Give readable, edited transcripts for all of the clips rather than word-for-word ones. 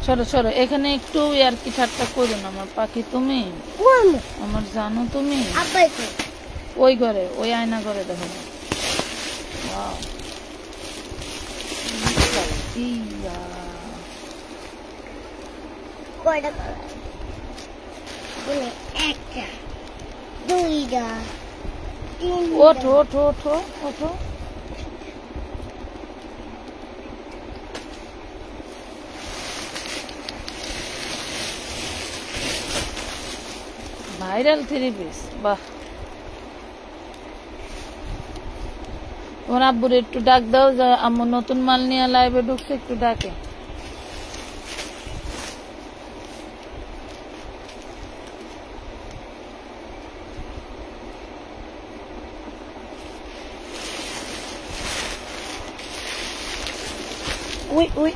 সরো সরো, এখানে একটু আর কি ঠাট্টা করো না। আমার পাখি তুমি, আমার জানো তুমি। ওই ঘরে, ওই আয়না ঘরে দেখো। ওঠো ওঠো ওঠো ওঠো। ভাইরাল 3 পিস, বাহ। তোমার আব্বুর একটু ডাক দাও, যে আম্মু নতুন মাল নিয়ে লাইভে ঢুকছে, একটু ডাকে। উই উই,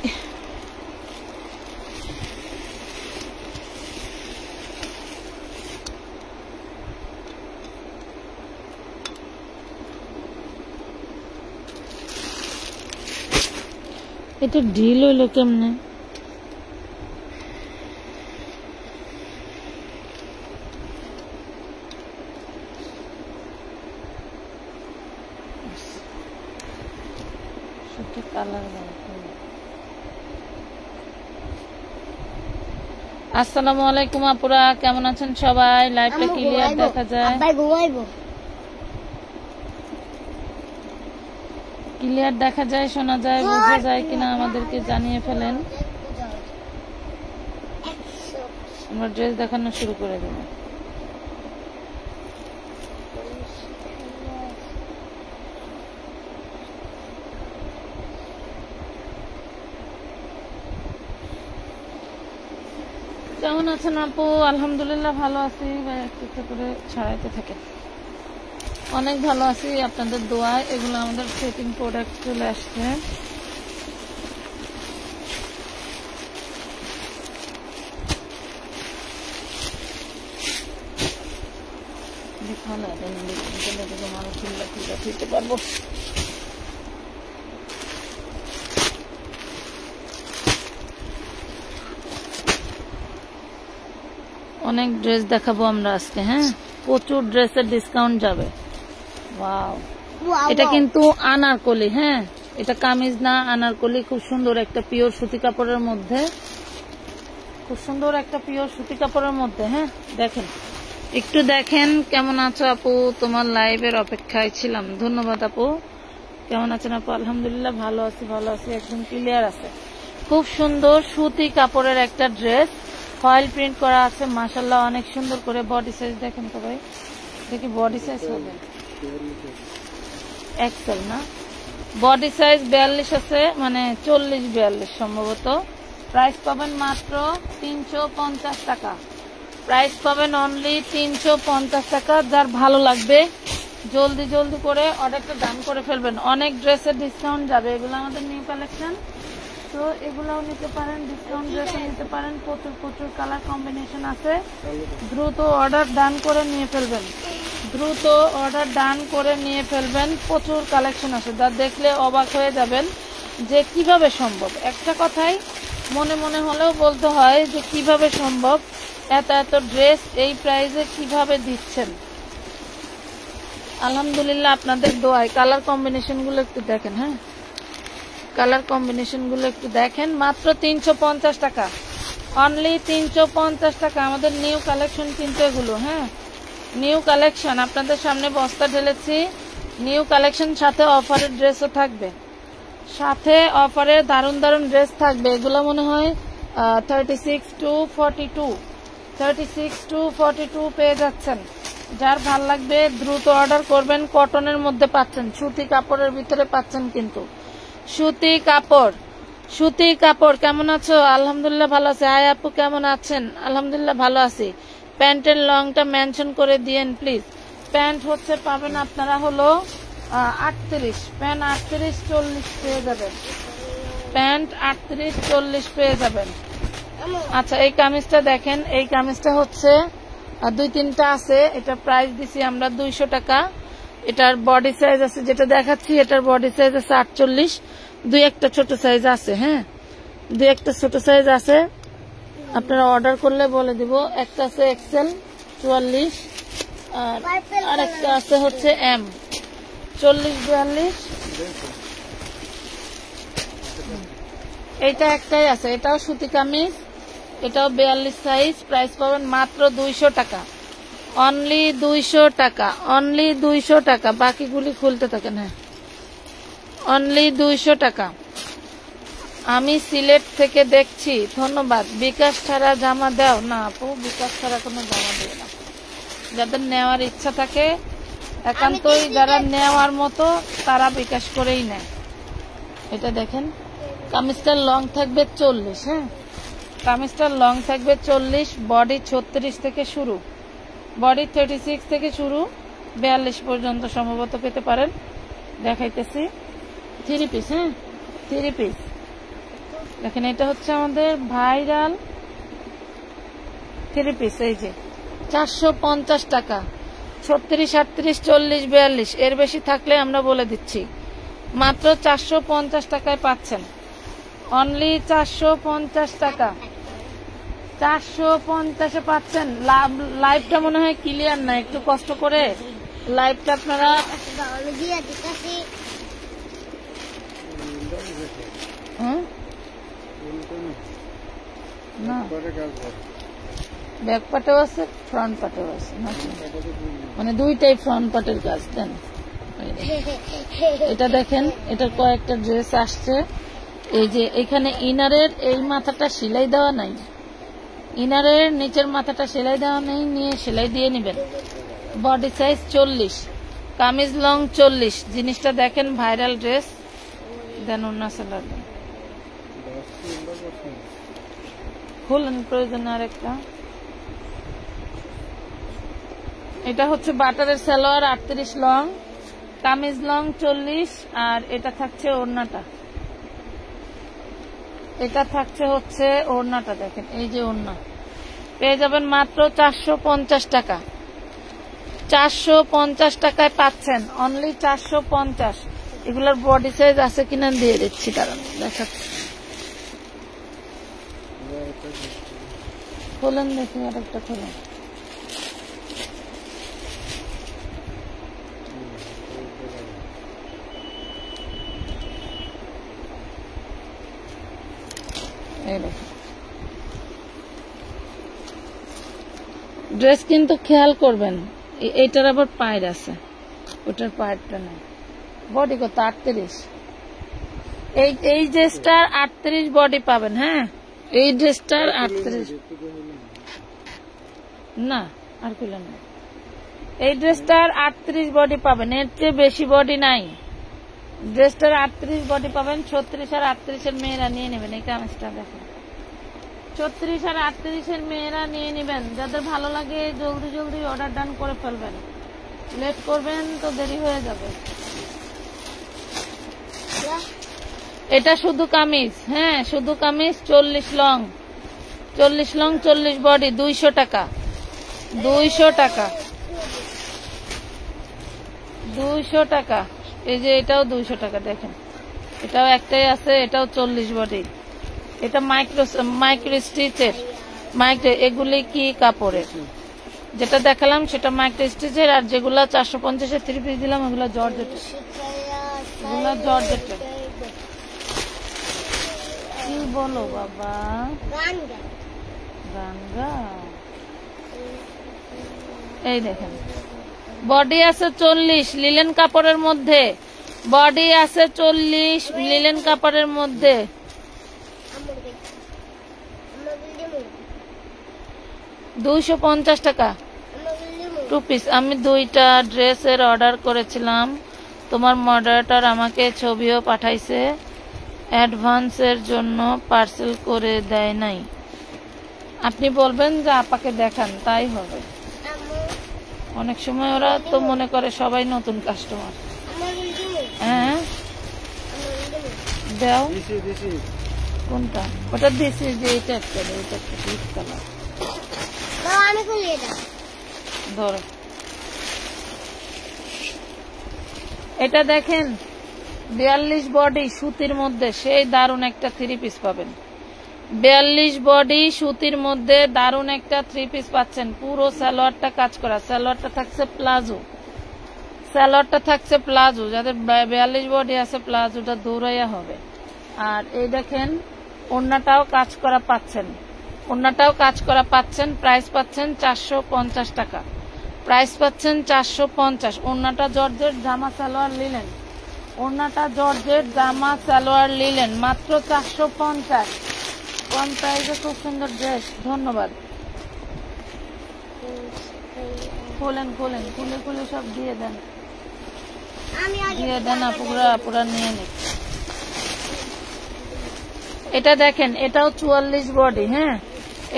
এটা ঢিল হইলো কেমনে? আসসালামু আলাইকুম আপুরা, কেমন আছেন সবাই? লাইভটা ক্লিয়ার দেখা যায়? ক্লিয়ার দেখা যায়, শোনা যায়, বোঝা যায় কিনা আমাদেরকে জানিয়ে ফেলেন। আমরা ড্রেস দেখানো শুরু করে দেব। কেমন আছেন আপু? আলহামদুলিল্লাহ ভালো আছি, একটু করে ছাড়াইতে থাকে। অনেক ভালো আছি আপনাদের দোয়ায়। এগুলো আমাদের সেটিং প্রোডাক্ট চলে আসছে। অনেক ড্রেস দেখাবো আমরা আজকে। হ্যাঁ, প্রচুর ড্রেসের ডিসকাউন্ট যাবে। ওয়াও, এটা কিন্তু আনারকলি। হ্যাঁ, এটা কামিজ না, আনারকলি। খুব সুন্দর একটা পিওর সুতি কাপড়ের মধ্যে, খুব সুন্দর একটা পিওর সুতি কাপড়ের মধ্যে। হ্যাঁ, দেখেন, একটু দেখেন। কেমন আছো আপু? তোমার লাইভের অপেক্ষায় ছিলাম। ধন্যবাদ আপু। কেমন আছেন আপু? আলহামদুলিল্লাহ ভালো আছি, ভালো আছি, একদম ক্লিয়ার আছে। খুব সুন্দর সুতি কাপড়ের একটা ড্রেস, ফয়েল প্রিন্ট করা আছে। মাশাআল্লাহ, অনেক সুন্দর করে। বডি সাইজ দেখেন তো ভাই, দেখি বডি সাইজ হবে এক্সেল না, বডি সাইজ 42 আছে, মানে 40-42 সম্ভবত। প্রাইস পাবেন মাত্র 350 টাকা। প্রাইস পাবেন অনলি 350 টাকা। যার ভালো লাগবে জলদি জলদি করে অর্ডারটা ডান করে ফেলবেন। অনেক ড্রেসের ডিসকাউন্ট যাবে, এগুলো আমাদের নিউ কালেকশন, তো এগুলাও নিতে পারেন, ডিসকাউন্ট ড্রেসও নিতে পারেন। প্রচুর প্রচুর কালার কম্বিনেশন আছে। দ্রুত অর্ডার ডান করে নিয়ে ফেলবেন, দ্রুত অর্ডার ডান করে নিয়ে ফেলবেন। প্রচুর কালেকশন আছে, যা দেখলে অবাক হয়ে যাবেন যে কিভাবে সম্ভব। একটা কথাই মনে মনে হলেও বলতে হয় যে কিভাবে সম্ভব, এত এত ড্রেস এই প্রাইসে কিভাবে দিচ্ছেন। আলহামদুলিল্লাহ আপনাদের দোয়ায়। কালার কম্বিনেশন গুলো একটু দেখেন। হ্যাঁ, কালার কম্বিনেশন গুলো একটু দেখেন। মাত্র 350 টাকা, অনলি 350 টাকা। আমাদের নিউ কালেকশন কিন্তু এগুলো। হ্যাঁ, নিউ কালেকশন আপনাদের সামনে বস্তা ঢেলেছি। নিউ কালেকশন, সাথে অফারের ড্রেসও থাকবে, সাথে অফারে দারুণ দারুণ ড্রেস থাকবে। এগুলো মনে হয় 36 to 42, 36 to 42 পেয়ে যাচ্ছেন। যার ভাল লাগবে দ্রুত অর্ডার করবেন। কটনের মধ্যে পাচ্ছেন, সুতি কাপড়ের ভিতরে পাচ্ছেন কিন্তু। সুতি কাপড়, সুতি কাপড়। কেমন আছো? আলহামদুলিল্লাহ ভালো আছি। হাই আপু, কেমন আছেন? আলহামদুলিল্লাহ ভালো আছি। প্যান্টের লংটা মেনশন করে দিয়েন প্লিজ। প্যান্ট হচ্ছে পাবেন আপনারা হলো 38, প্যান্ট 38-40 পেয়ে যাবেন। প্যান্ট 38-40 পেয়ে যাবেন। আচ্ছা, এই কামিজটা দেখেন। এই কামিজটা হচ্ছে 2-3টা আছে। এটা প্রাইস দিছি আমরা 200 টাকা। এটার বডি সাইজ আছে, যেটা দেখাচ্ছি এটার বডি সাইজ আছে 48, 2-1টা ছোট সাইজ আছে। হ্যাঁ, 2-1টা ছোট সাইজ আছে। আপনারা অর্ডার করলে বলে দিব। একটা আছে এক্সেল 44 আর আরেকটা আছে হচ্ছে এম 40-42। এইটা একটাই আছে, এটাও সুতি কামিজ, এটাও 42 সাইজ। প্রাইস পাবেন মাত্র 200 টাকা, অনলি 200 টাকা, অনলি 200 টাকা। বাকিগুলি খুলতে থাকেন। হ্যাঁ, অনলি 200 টাকা। আমি সিলেট থেকে দেখছি, ধন্যবাদ। বিকাশ ছাড়া জামা দাও না আপু? বিকাশ ছাড়া কোনো জামা দেয় না। যাদের নেওয়ার ইচ্ছা থাকে, একান্তই যারা নেওয়ার মতো, তারা বিকাশ করেই নেয়। এটা দেখেন, কামিজটার লং থাকবে 40। হ্যাঁ, কামিজটার লং থাকবে 40, বডি 36 থেকে শুরু, বডি 36 থেকে শুরু, 42 পর্যন্ত সম্ভবত পেতে পারেন। দেখাইতেছি 3 পিস। হ্যাঁ, 3 পিস দেখেন, এটা হচ্ছে আমাদের ভাইরাল 3 পিস। এই যে 450 টাকা, 36, 38, 40, 42, এর বেশি থাকলে আমরা বলে দিচ্ছি। মাত্র 450 টাকায় পাচ্ছেন, অনলি 450 টাকা, 450-এ পাচ্ছেন। লাইভটা মনে হয় ক্লিয়ার না, একটু কষ্ট করে লাইভটা আপনারা না, ব্যাক পার্টেও আছে, ফ্রন্ট পার্টেও আছে, মানে দুইটাই ফ্রন্ট পার্টের কাজ দেন। এটা দেখেন, এটার কয়েকটা ড্রেস আসছে। এই যে এখানে ইনারের এই মাথাটা সেলাই দেওয়া নাই, ইনারের নিচের মাথাটা সেলাই দেওয়া নেই, নিয়ে সেলাই দিয়ে নেবেন। Body size 40, kameez long 40। জিনিসটা দেখেন, ভাইরাল ড্রেস। দেন ওন্না সেলার দেন, খুলেন প্রয়োজন। আরেকটা, এটা হচ্ছে বাটারের সালোয়ার 38 লং, কামিজ লং 40। আর এটা থাকছে ওড়নাটা, এটা থাকছে হচ্ছে ওড়নাটা। দেখেন, এই যে ওড়না পেয়ে যাবেন মাত্র 450 টাকা, 450 টাকায় পাচ্ছেন, অনলি 450। এগুলোর বডি সাইজ আছে কিনা দিয়ে দিচ্ছি, কারণ দেখাচ্ছি। খোলেন দেখি, আরেকটা খোলেন। এই দেখুন, ড্রেস কিন্তু খেয়াল করবেন, এইটার আবার পায়ের আছে, ওটার পায়েরটা নেই। বডি কত? 38। এই ড্রেসটার 38 বডি পাবেন। হ্যাঁ, এই ড্রেসটার 38 না, আর খুলেন না। এই ড্রেসটার 38 বডি পাবেন, এর চেয়ে বেশি বডি নাই। ড্রেসটার 38 বডি পাবেন। 36 আর 38-এর মেয়েরা নিয়ে নেবেন। এই কামিজটা দেখেন, 36 আর 38-এর মেয়েরা নিয়ে নেবেন। যাদের ভালো লাগে জলদি জলদি অর্ডার ডান করে ফেলবেন, লেট করবেন তো দেরি হয়ে যাবে। এটা শুধু কামিজ। হ্যাঁ, শুধু কামিজ 40 লং, 40 লং, 40 বডি, 200 টাকা, 200 টাকা, 200 টাকা। এই যে এটাও 200 টাকা। দেখেন, এটাও একটাই আছে, এটাও 40 বডি। এটা মাইক্রো স্টিচের, এগুলি কি কাপড়ের? যেটা দেখালাম সেটা মাইক্রো স্টিচের, আর যেগুলা 450-এ 3 পিস দিলাম ওগুলা জর্জেটের, এগুলা জর্জেটের। কি বলো বাবা? গাঙ্গা। এই দেখেন, বডি আছে 40 লিলেন কাপড়ের মধ্যে, বডি আছে 40 লিলেন কাপড়ের মধ্যে। 250 টাকা 2 পিস। আমি 2টা ড্রেসের অর্ডার করেছিলাম, তোমার মডারেটর আমাকে ছবিও পাঠাইছে, অ্যাডভান্সের জন্য পার্সেল করে দেয় নাই। আপনি বলবেন যে আপাকে দেখান, তাই হবে। অনেক সময় ওরা তো মনে করে সবাই নতুন কাস্টমার। হ্যাঁ, দাও। কোনটা? ওটা দিছি, যে এটা একটা, এটা একটা ডিপ কালার। ধরো, এটা দেখেন, 42 বডি সুতির মধ্যে সেই দারুণ একটা 3 পিস পাবেন। 42 বডি সুতির মধ্যে দারুণ একটা 3 পিস পাচ্ছেন। পুরো সালোয়ারটা কাজ করা, সালোয়ারটা থাকছে প্লাজো, সালোয়ারটা থাকছে প্লাজো। যাদের 42 বডি আছে প্লাজোটা দৌড়াইয়া হবে। আর এই দেখেন ওড়নাটাও কাজ করা পাচ্ছেন, ওড়নাটাও কাজ করা পাচ্ছেন। প্রাইস পাচ্ছেন 450 টাকা, প্রাইস পাচ্ছেন 450। ওড়নাটা জর্জেট জামা সালোয়ার নিলেন, ওড়নাটা জর্জেট জামা সালোয়ার নিলেন মাত্র 450। কম প্রাইসে খুব সুন্দর ড্রেস। ধন্যবাদ। খোলেন খোলেন, খুলে খুলে সব দিয়ে দেন, দিয়ে দেন, পুরা নিয়ে নিন। এটা দেখেন, এটাও 44 বডি। হ্যাঁ,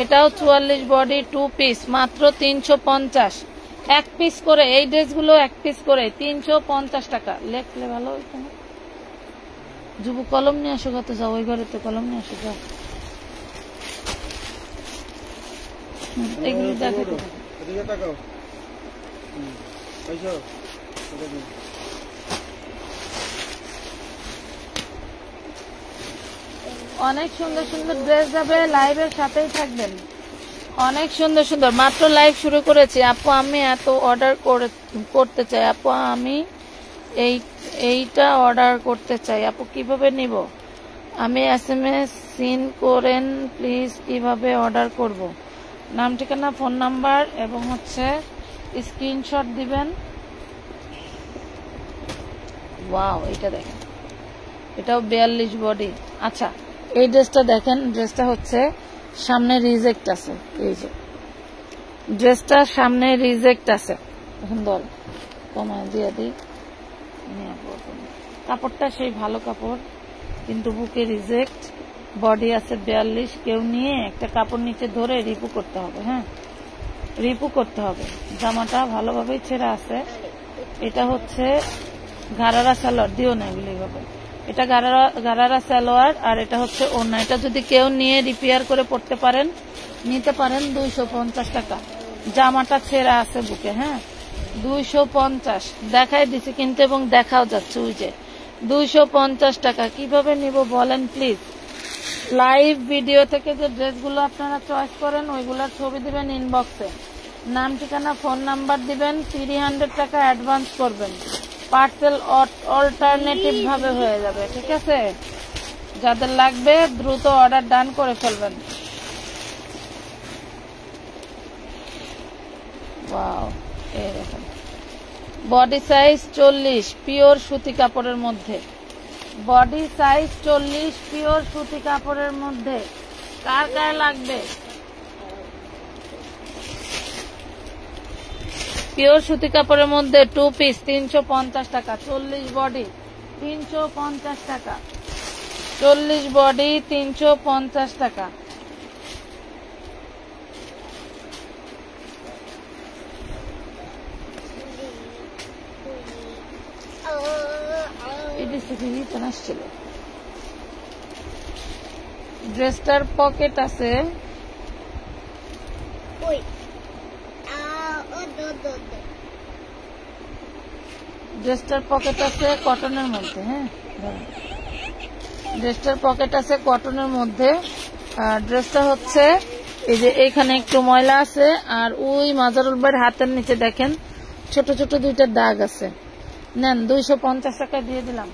এটাও 44 বডি 2 পিস মাত্র 350। 1 পিস করে এই ড্রেসগুলো 1 পিস করে 350 টাকা। লেখলে ভালো। এখানে যুবক কলম নিয়ে আসো, কত যাও ওই ঘরেতে কলম নিয়ে আসো যাও। এগুলো দেখো অনেক সুন্দর সুন্দর ড্রেস যাবে, লাইভের সাথেই থাকবেন। অনেক সুন্দর সুন্দর, মাত্র লাইভ শুরু করেছি। আপু আমি এত অর্ডার করতে চাই, আপু আমি এইটা অর্ডার করতে চাই, আপু কিভাবে নিব? আমি SMS সিন করেন প্লিজ, কিভাবে অর্ডার করব? নাম ঠিকানা ফোন নাম্বার এবং হচ্ছে স্ক্রিনশট দিবেন। ওয়াও, এটা দেখেন, এটাও 42 বডি। আচ্ছা, এই ড্রেসটা দেখেন, ড্রেসটা হচ্ছে সামনে রিজেক্ট আছে, এই যে ড্রেসটা সামনে রিজেক্ট আছে। এখন দল কমায় দিয়ে দিই, কাপড়টা সেই ভালো কাপড় কিন্তু বুকে রিজেক্ট, বডি আছে 42। কেউ নিয়ে একটা কাপড় নিচে ধরে রিপু করতে হবে। হ্যাঁ, রিপু করতে হবে। জামাটা ভালোভাবেই ছেঁড়া আছে। এটা হচ্ছে গারারা সালোয়ার, দিও না এগুলো এইভাবে। এটা গারারা সালোয়ার আর এটা হচ্ছে ওড়না। এটা যদি কেউ নিয়ে রিপেয়ার করে পড়তে পারেন, নিতে পারেন 250 টাকা। জামাটা ছেঁড়া আছে বুকে। হ্যাঁ, 250 দেখাই দিছি কিন্তু, এবং দেখাও যাচ্ছে ওই যে 250 টাকা। কিভাবে নিব বলেন প্লিজ? লাইভ ভিডিও থেকে যে ড্রেসগুলো আপনারা চয়েস করেন ওইগুলোর ছবি দিবেন ইনবক্সে, নাম ঠিকানা ফোন নাম্বার দিবেন, 300 টাকা অ্যাডভান্স করবেন। পার্সেল অল্টারনেটিভ ভাবে হয়ে যাবে, ঠিক আছে? যাদের লাগবে দ্রুত অর্ডার ডান করে ফেলবেন। ওয়াও, এই দেখেন বডি সাইজ 40 পিওর সুতি কাপড়ের মধ্যে, বডি সাইজ 40 পিওর সুতি কাপড়ের মধ্যে। কার কার লাগবে? পিওর সুতি কাপড়ের মধ্যে 2 পিস 350 টাকা। 40 বডি 350 টাকা, 40 বডি 350 টাকা। ড্রেসটার পকেট আছে, ড্রেসটার পকেট আছে কটনের মধ্যে। হ্যাঁ, ড্রেসটার পকেট আছে কটনের মধ্যে। আর ড্রেসটা হচ্ছে এই যে এইখানে একটু ময়লা আছে, আর ওই মাজারুল ভাইয়ের হাতের নিচে দেখেন ছোট ছোট 2টা দাগ আছে। নেন, 250 টাকা দিয়ে দিলাম।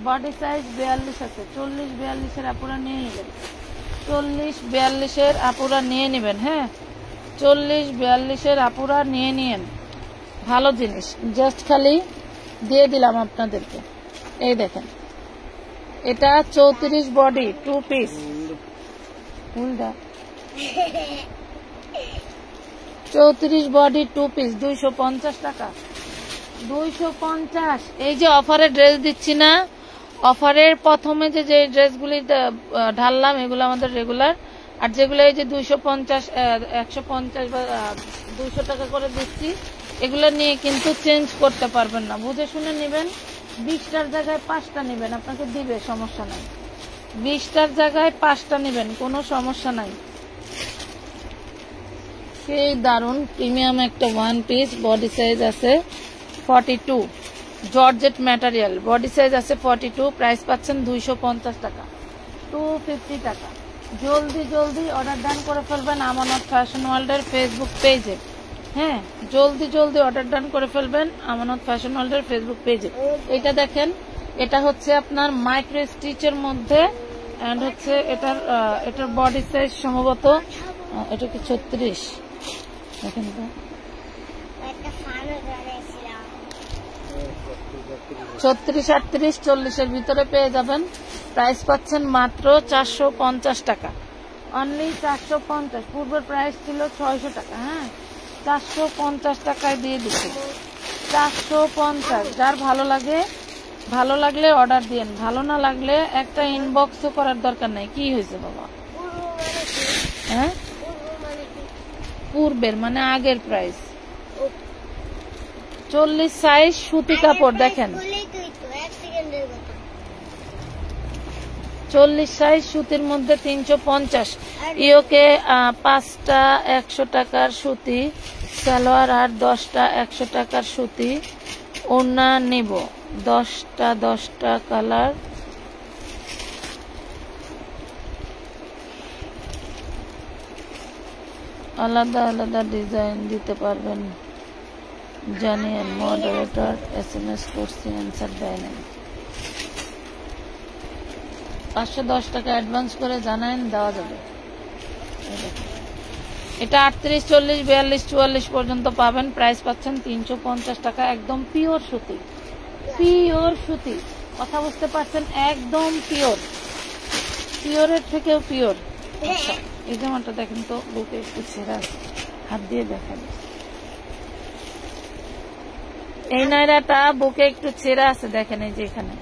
বডি সাইজ 42 আছে, 40-42 আপুরা নিয়ে নেবেন, 40-42 আপুরা নিয়ে নেবেন। হ্যাঁ, 40-42 আপুরা নিয়ে নিয়েন। ভালো জিনিস, জাস্ট খালি দিয়ে দিলাম আপনাদেরকে। এই দেখেন, এটা 34 বডি 2 পিস, 34 বডি 2 পিস 250 টাকা, 250। এই যে অফারে ড্রেস দিচ্ছি না, অফারের প্রথমে যে ড্রেসগুলি ঢাললাম এগুলো আমাদের রেগুলার, আর যেগুলো এই যে 250, 150 বা 200 টাকা করে দিচ্ছি, এগুলো নিয়ে কিন্তু চেঞ্জ করতে পারবেন না। বুঝে শুনে নেবেন। 20টার জায়গায় 5টা নেবেন, আপনাকে দিবে, সমস্যা নাই। 20টার জায়গায় 5টা নেবেন, কোনো সমস্যা নাই। সেই দারুন প্রিমিয়াম একটা 1 পিস, বডি সাইজ আছে 42, জর্জেট ম্যাটেরিয়াল, বডি সাইজ আছে 42। প্রাইস পাচ্ছেন 250 টাকা, 250 টাকা। জলদি জলদি অর্ডার ডান করে ফেলবেন আমানত ফ্যাশন ওয়ার্ল্ডের ফেসবুক পেজে। হ্যাঁ, জলদি জলদি অর্ডার ডান করে ফেলবেন আমানত ফ্যাশন ওয়ার্ল্ডের ফেসবুক পেজে। এটা দেখেন, এটা হচ্ছে আপনার মাইক্রো স্টিচের মধ্যে, এন্ড হচ্ছে এটার বডি সাইজ সম্ভবত এটা কি 36, দেখেন তো 36, 38, 40-এর ভিতরে পেয়ে যাবেন। প্রাইস পাচ্ছেন মাত্র 450 টাকা, অনলি 450। পূর্বের প্রাইস ছিল 600 টাকা। হ্যাঁ, 450 টাকায় দিয়ে দিচ্ছি, 450। যার ভালো লাগলে অর্ডার দিন, ভালো না লাগলে একটা ইনবক্সও করার দরকার নাই। কি হয়েছে বাবা? হ্যাঁ, পূর্বের মানে আগের প্রাইস। 40 সাইজ সুতি কাপড় দেখেন, 40 সাইজ সুতির মধ্যে 350। ইওকে 5টা 100 টাকার সুতি সালোয়ার আর 10টা 100 টাকার সুতি ওড়না নেব, 10টা কালার। আলাদা আলাদা ডিজাইন দিতে পারবেন জানিয়ে মডারেটর SMS করছি, অ্যান্সার দেয় না। 510 টাকা অ্যাডভান্স করে জানান, দেওয়া যাবে। এটা 38, 40, 42, 44 পর্যন্ত পাবেন। প্রাইস পাচ্ছেন 350 টাকা। একদম পিওর সুতি, পিওর সুতি, কথা বুঝতে পারছেন? একদম পিওর, পিওরের থেকেও পিওর। আচ্ছা, এই জামাটা দেখেন তো, বুকে একটু ছেঁড়া আছে, হাত দিয়ে দেখেন। এই নাইরাটা বুকে একটু ছেঁড়া আছে, দেখেন এই যে এখানে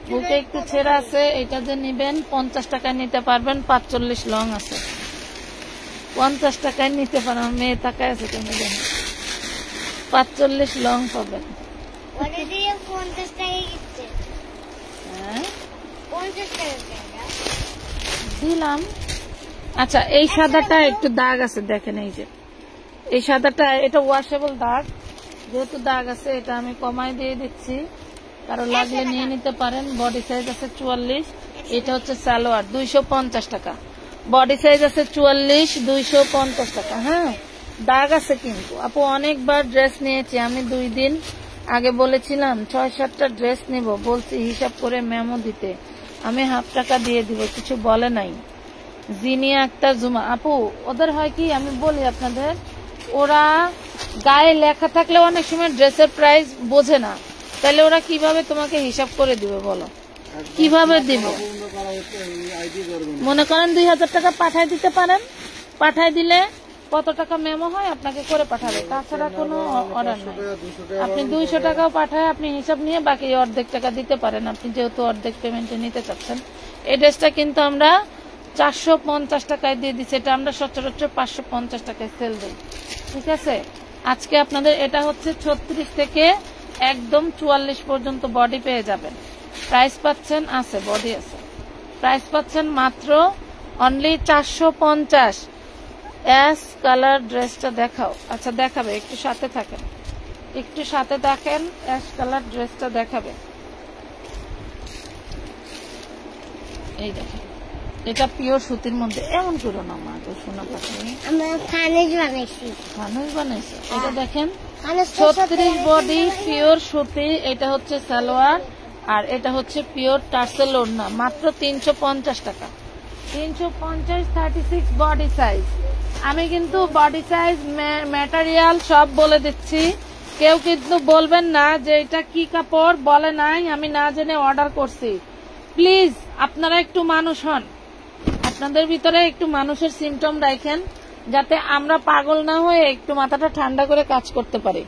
বুকে একটু ছেঁড়া আছে। এটা যে নিবেন 50 টাকায় নিতে পারবেন, 45 লং আছে, 50 টাকায় নিতে পারেন। মেয়ে টাকায় আছে, তুমি দেখেন 45 লং পাবেন। দিলাম। আচ্ছা, এই সাদাটা একটু দাগ আছে, দেখেন এই যে এই সাদাটা, এটা ওয়াশেবল দাগ। যেহেতু দাগ আছে, এটা আমি কমাই দিয়ে দিচ্ছি, কারো লাগলে নিয়ে নিতে পারেন। বডি সাইজ আছে 44। এটা হচ্ছে সালোয়ার, 250 টাকা। বডি সাইজ আছে 44, 250 টাকা। হ্যাঁ, দাগ আছে কিন্তু আপু, অনেকবার ড্রেস নিয়েছি আমি। 2 দিন আগে বলেছিলাম 6-7টা ড্রেস নিব, বলছি হিসাব করে মেমো দিতে, আমি হাফ টাকা দিয়ে দিব, কিছু বলে নাই। জিনিয়া আক্তার জুমা আপু, ওদের হয় কি, আমি বলি আপনাদের, ওরা গায়ে লেখা থাকলে অনেক সময় ড্রেসের প্রাইস বোঝে না, তাহলে ওরা কিভাবে তোমাকে হিসাব করে দিবে বলো? কিভাবে দিব? মনে করেন 2000 টাকা পাঠাই দিতে পারেন, পাঠাই দিলে কত টাকা মেমো হয় আপনাকে করে পাঠাবে, তাছাড়া কোনো অর্ডার নাই। আপনি 200 টাকাও পাঠায় আপনি হিসাব নিয়ে বাকি অর্ধেক টাকা দিতে পারেন, আপনি যেহেতু অর্ধেক পেমেন্টে নিতে চাচ্ছেন। এই ড্রেসটা কিন্তু আমরা 450 টাকায় দিয়ে দিচ্ছি, এটা আমরা সচরাচর 550 টাকায় সেল দিই। ঠিক আছে, আজকে আপনাদের এটা হচ্ছে 36 থেকে একদম 44 পর্যন্ত বডি পেয়ে যাবেন। প্রাইস পাচ্ছেন, আছে বডি আছে, প্রাইস পাচ্ছেন মাত্র অনলি 450। অ্যাশ কালার ড্রেসটা দেখাও। আচ্ছা দেখাবে, একটু সাথে থাকেন, একটু সাথে দেখেন, অ্যাশ কালার ড্রেসটা দেখাবে। এই দেখেন, এটা পিওর সুতির মধ্যে। এমন করো না মা, তো শোনা পাচ্ছি ফানুস বানাইছে। এটা দেখেন 36 বডি পিওর সুতি, এটা হচ্ছে সালোয়ার আর এটা হচ্ছে পিওর টার্সেল ওড়না, মাত্র 350 টাকা। 350, 36 বডি সাইজ। আমি কিন্তু বডি সাইজ ম্যাটেরিয়াল সব বলে দিচ্ছি, কেউ কিন্তু বলবেন না যে এটা কি কাপড়, বলে নাই, আমি না জেনে অর্ডার করছি। প্লিজ আপনারা একটু মানুষ হন, আপনাদের ভিতরে একটু মানুষের সিমটম রাখেন, যাতে আমরা পাগল না হয়ে একটু মাথাটা ঠান্ডা করে কাজ করতে পারি।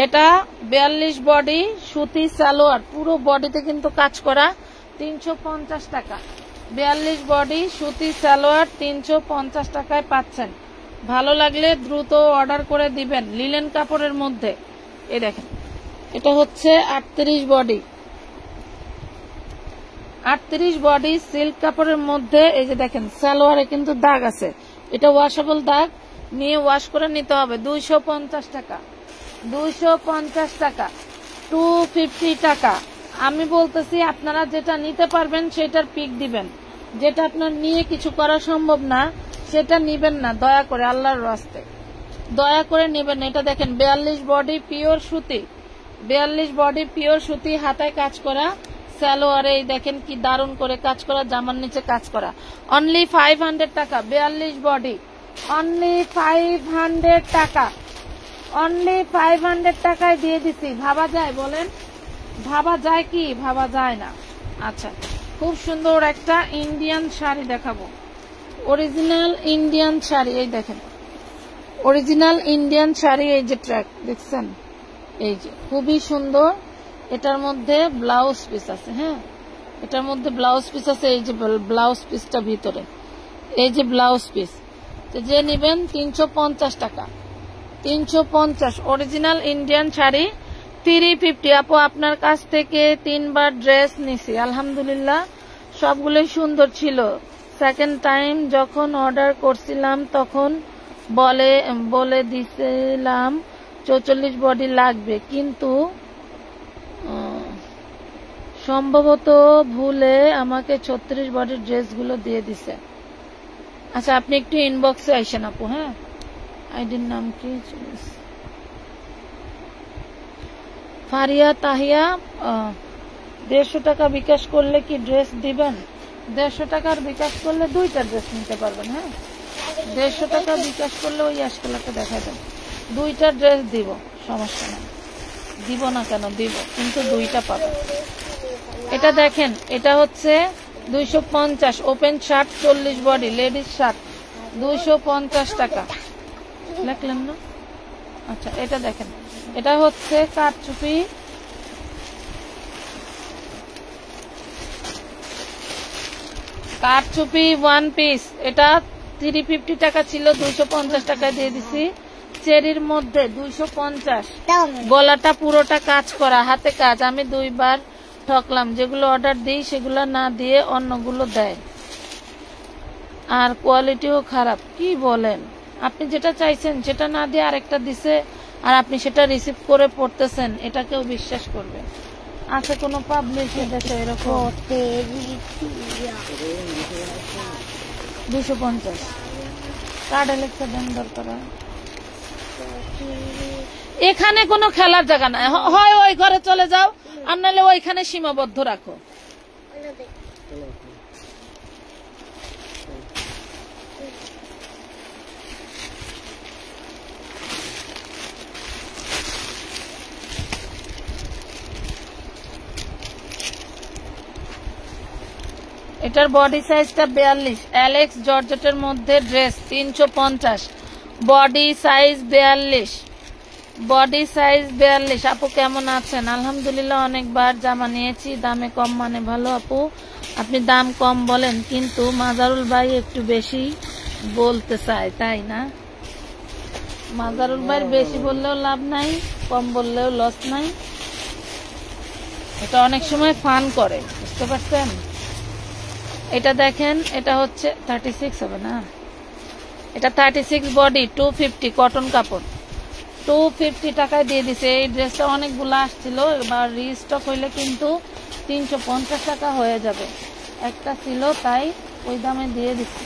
এটা 42 বডি সুতি সালোয়ার, পুরো বডিতে কিন্তু কাজ করা, 350 টাকা। 42 বডি সুতি সালোয়ার 350 টাকায় পাচ্ছেন। ভালো লাগলে দ্রুত অর্ডার করে দিবেন, লিলেন কাপড়ের মধ্যে। এই দেখেন, এটা হচ্ছে 38 বডি, 38 বডি সিল্ক কাপড়ের মধ্যে। এই যে দেখেন, সালোয়ারে কিন্তু দাগ আছে, এটা ওয়াশেবল দাগ, নিয়ে ওয়াশ করে নিতে হবে। 250 টাকা, 250 টাকা, 250 টাকা। আমি বলতেছি আপনারা যেটা নিতে পারবেন সেটার পিক দিবেন, যেটা আপনার নিয়ে কিছু করা সম্ভব না সেটা নিবেন না, দয়া করে, আল্লাহর রাস্তে দয়া করে নেবেন না। এটা দেখেন 42 বডি পিওর সুতি, 42 বডি পিওর সুতি, হাতায় কাজ করা, সালোয়ারে এই দেখেন কি দারুণ করে কাজ করা, জামার নিচে কাজ করা। অনলি 500 টাকা, 42 বডি, অনলি 500 টাকা, অনলি 500 টাকায় দিয়ে দিছি। ভাবা যায় বলেন? ভাবা যায় কি? ভাবা যায় না। আচ্ছা, খুব সুন্দর একটা ইন্ডিয়ান শাড়ি দেখাবো, অরিজিনাল ইন্ডিয়ান শাড়ি। এই দেখেন অরিজিনাল ইন্ডিয়ান শাড়ি, এই যে ট্র্যাক দেখছেন, এই যে খুবই সুন্দর। এটার মধ্যে ব্লাউজ পিস আছে, হ্যাঁ এটার মধ্যে ব্লাউজ পিস আছে, এই যে ব্লাউজ পিসটা ভিতরে, এই যে ব্লাউজ পিস। তো যে নেবেন 350 টাকা, 350 অরিজিনাল ইন্ডিয়ান শাড়ি 350। আপু আপনার কাছ থেকে 3বার ড্রেস নিছি, আলহামদুলিল্লাহ সবগুলোই সুন্দর ছিল। সেকেন্ড টাইম যখন অর্ডার করছিলাম তখন বলে দিছিলাম 44 বডি লাগবে, কিন্তু সম্ভবত ভুলে আমাকে 36 বডির ড্রেসগুলো দিয়ে দিছে। আচ্ছা আপনি একটু ইনবক্সে আইসেন আপু, হ্যাঁ আইডির নাম কি? ফারিয়া তাহিয়া। 150 টাকা বিকাশ করলে কি ড্রেস দিবেন? 150 টাকার বিকাশ করলে 2টা ড্রেস নিতে পারবেন। হ্যাঁ 150 টাকা বিকাশ করলে ওই আশকালাকে দেখা দেন, 2টা ড্রেস দিব, সমস্যা নেই, দিব না কেন, দিব, কিন্তু 2টা পাবেন। এটা দেখেন, এটা হচ্ছে 250 open shirt 40 body ladies shirt, 250 টাকা লিখলেন না? আচ্ছা এটা দেখেন, এটা হচ্ছে কারচুপি, কারচুপি ওয়ান পিস। এটা 350 টাকা ছিল, 250 টাকা দিয়ে দিছি। চেরির মধ্যে 250, গলাটা পুরোটা কাজ করা, হাতে কাজ। আমি 2বার ঠকলাম, যেগুলো অর্ডার দিই সেগুলো না দিয়ে অন্যগুলো দেয়, আর কোয়ালিটিও খারাপ। কি বলেন? আপনি যেটা চাইছেন সেটা না দিয়ে আরেকটা দিছে, আর আপনি সেটা রিসিভ করে পড়তেছেন, এটা কেউ বিশ্বাস করবে? আছে কোনো পাবলিশে দেখে এরকম? 250 কার্ড লেখা দেন দরকার। এখানে কোনো খেলার জায়গা নাই, হয় ওই ঘরে চলে যাও, আর নাহলে ওইখানে সীমাবদ্ধ রাখো। এটার বডি সাইজটা 42, অ্যালেক্স জর্জেটের মধ্যে dress 350, body size 42, body size 42। আপু কেমন আছেন? আলহামদুলিল্লাহ, অনেকবার জামা নিয়েছি, দামে কম মানে ভালো। আপু আপনি দাম কম বলেন, কিন্তু মাজারুল ভাই একটু বেশি বলতে চায়, তাই না? মাজারুল ভাই বেশি বললেও লাভ নাই, কম বললেও লস নাই। এটা অনেক সময় ফান করে, বুঝতে পারছেন? এটা দেখেন, এটা হচ্ছে 36 হবে না, এটা 36 বডি 250 কটন কাপড়, 250 টাকায় দিয়ে দিছে। এই ড্রেসটা অনেকগুলো আসছিল, এবার রিস্টক হইলে কিন্তু 350 টাকা হয়ে যাবে। একটা ছিল তাই ওই দামে দিয়ে দিচ্ছি।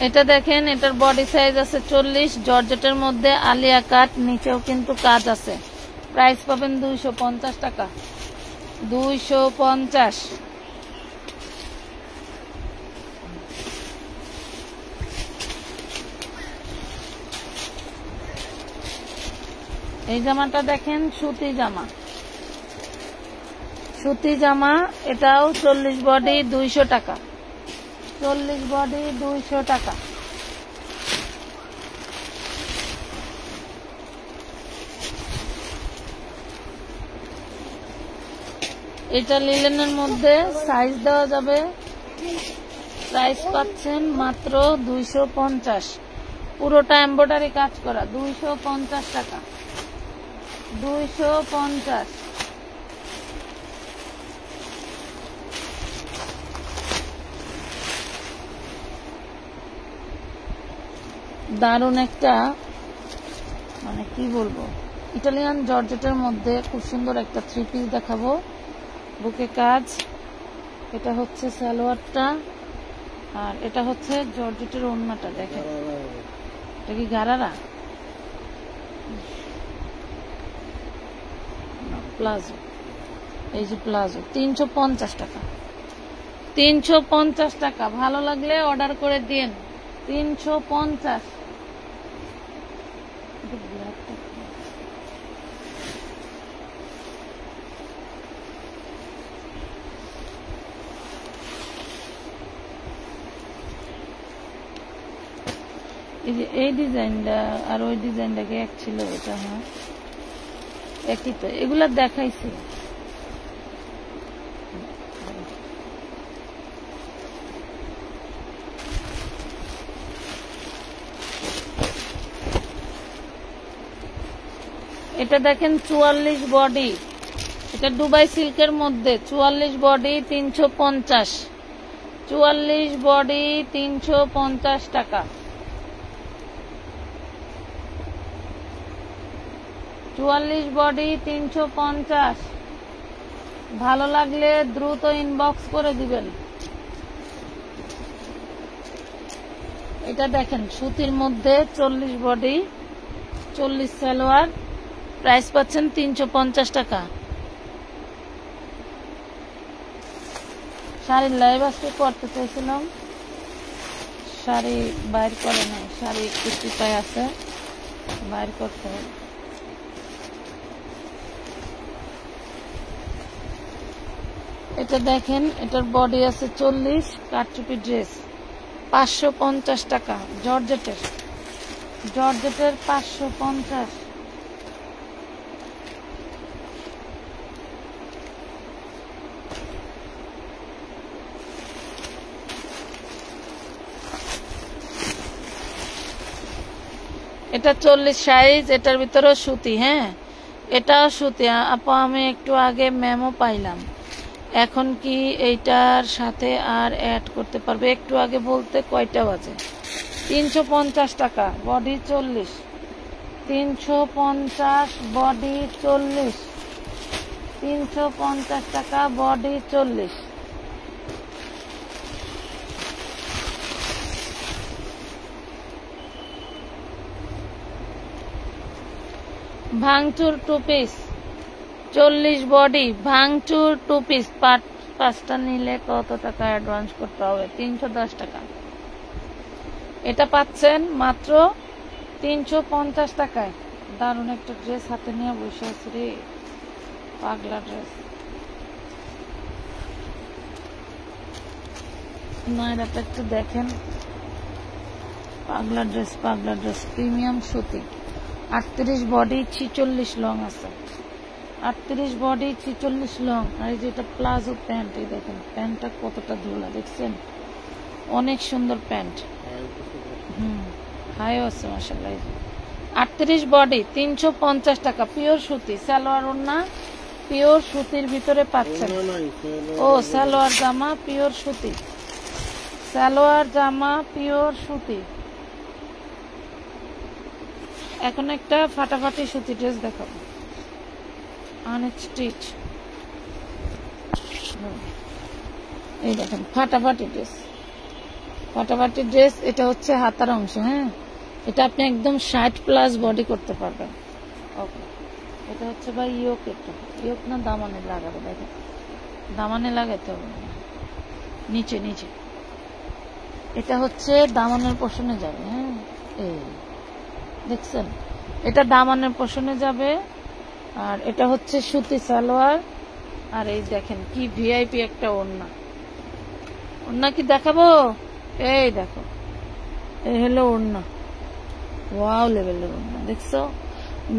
এটা দেখেন, এটার বডি সাইজ আছে 40, জর্জেটের মধ্যে আলিয়া কাট, নিচেও কিন্তু কাজ আছে। প্রাইস পাবেন 250 টাকা, 250। এই জামাটা দেখেন, সুতি জামা, সুতি জামা, এটাও 40 বডি 200 টাকা, 40 বডি 200 টাকা। এটা লিলেনের মধ্যে সাইজ দেওয়া যাবে, প্রাইস পাচ্ছেন মাত্র 250, পুরোটা এমব্রয়ডারি কাজ করা, 250 টাকা, 250। দারুণ একটা, মানে কি বলবো, ইটালিয়ান জর্জেটের মধ্যে খুব সুন্দর একটা 3 পিস দেখাবো। বুকে কাজ, এটা হচ্ছে সালোয়ারটা, আর এটা হচ্ছে জর্জেটের ওড়নাটা। দেখেন এটা কি গারারা, প্লাজো, এই যে প্লাজো। 350 টাকা, 350 টাকা। ভালো লাগলে অর্ডার করে দিন। 350। এই যে এই ডিজাইনটা আর ওই ডিজাইনটাকে এক ছিল, এটা হ্যাঁ একই তো, এগুলা দেখাইছি। এটা দেখেন 44 বডি, এটা দুবাই সিল্কের মধ্যে 44 বডি 350, 44 বডি 350 টাকা। 44 বডি 350। ভালো লাগলে দ্রুত ইনবক্স করে দিবেন। এটা দেখেন সুতির মধ্যে 40 বডি 40 সালোয়ার, প্রাইস পাচ্ছেন 350 টাকা। শাড়ির লাইভ আজকে করতে চাইছিলাম, শাড়ি বাইর করে নাই, শাড়ি একটু পায়ে আছে, বাইর করতে হবে। এটা দেখেন, এটার বডি আছে 40, কারচুপি ড্রেস, 550 টাকা। জর্জেটের, জর্জেটের 550। এটা 40 সাইজ, এটার ভিতরে সুতি। হ্যাঁ এটাও সুতি। আপা আমি একটু আগে মেমো পাইলাম, এখন কি এইটার সাথে আর অ্যাড করতে পারবে? একটু আগে বলতে কয়টা বাজে? 350 টাকা, বডি 40, 350 বডি 40, 350 টাকা বডি 40। ভাঙচুর 2 পিস 40 বডি, ভাঙচুর 2 পিস। 5টা নিলে কত টাকা অ্যাডভান্স করতে হবে? 310 টাকা। এটা পাচ্ছেন মাত্র 350 টাকায়। দারুণ একটা ড্রেস হাতে নিয়ে বসে আছে রে, পাগলা ড্রেস। নয়রাটা একটু দেখেন, পাগলা ড্রেস, পাগলা ড্রেস, প্রিমিয়াম সুতি। 38 বডি 46 লং আছে, 38 বডি 46 লং। আর এই যে এটা প্লাজো প্যান্ট, এই দেখেন প্যান্টটা কতটা ধুলা, দেখছেন? অনেক সুন্দর প্যান্ট। হাইও আছে মাশাআল্লাহ। 38 বডি 350 টাকা, পিওর সুতি। সালোয়ার ওড়না পিওর সুতির ভিতরে পাচ্ছেন। ও সালোয়ার জামা পিওর সুতি, সালোয়ার জামা পিওর সুতি। এখন একটা ফাটাফাটি সুতি ড্রেস দেখাবো, আনস্টিচ। এই দেখেন ফাটাফাটি ড্রেস, ফাটাফাটি ড্রেস। এটা হচ্ছে হাতার অংশ। হ্যাঁ এটা আপনি একদম 60+ বডি করতে পারবেন। ওকে, এটা হচ্ছে ভাই ইয়োক, এটা ইয়োক না দামানে লাগাবে, দেখেন দামানে লাগাইতে হবে, নিচে নিচে। এটা হচ্ছে দামানের পোষণে যাবে। হ্যাঁ এই দেখছেন, এটা দামানের পোষণে যাবে। আর এটা হচ্ছে সুতি সালোয়ার। আর এই দেখেন কি ভিআইপি একটা ওড়না, ওড়না কি দেখাবো? এই দেখো, এই হলো ওড়না, ওয়াও লেভেলের ওড়না, দেখছো?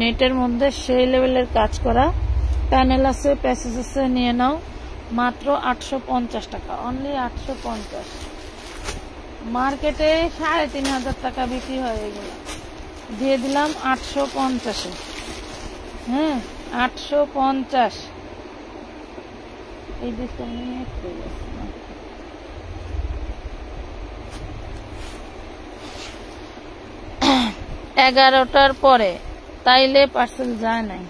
নেটের মধ্যে সেই লেভেলের কাজ করা, প্যানেল আছে, প্যাসেজ আছে। নিয়ে নাও মাত্র 850 টাকা, অনলি 850। মার্কেটে 3500 টাকা বিক্রি হয়, এগুলো দিয়ে দিলাম 850-এ। হ্যাঁ 850। এই ডিসটা নিয়ে 11টার পরে, তাইলে পার্সেল যায় নাই,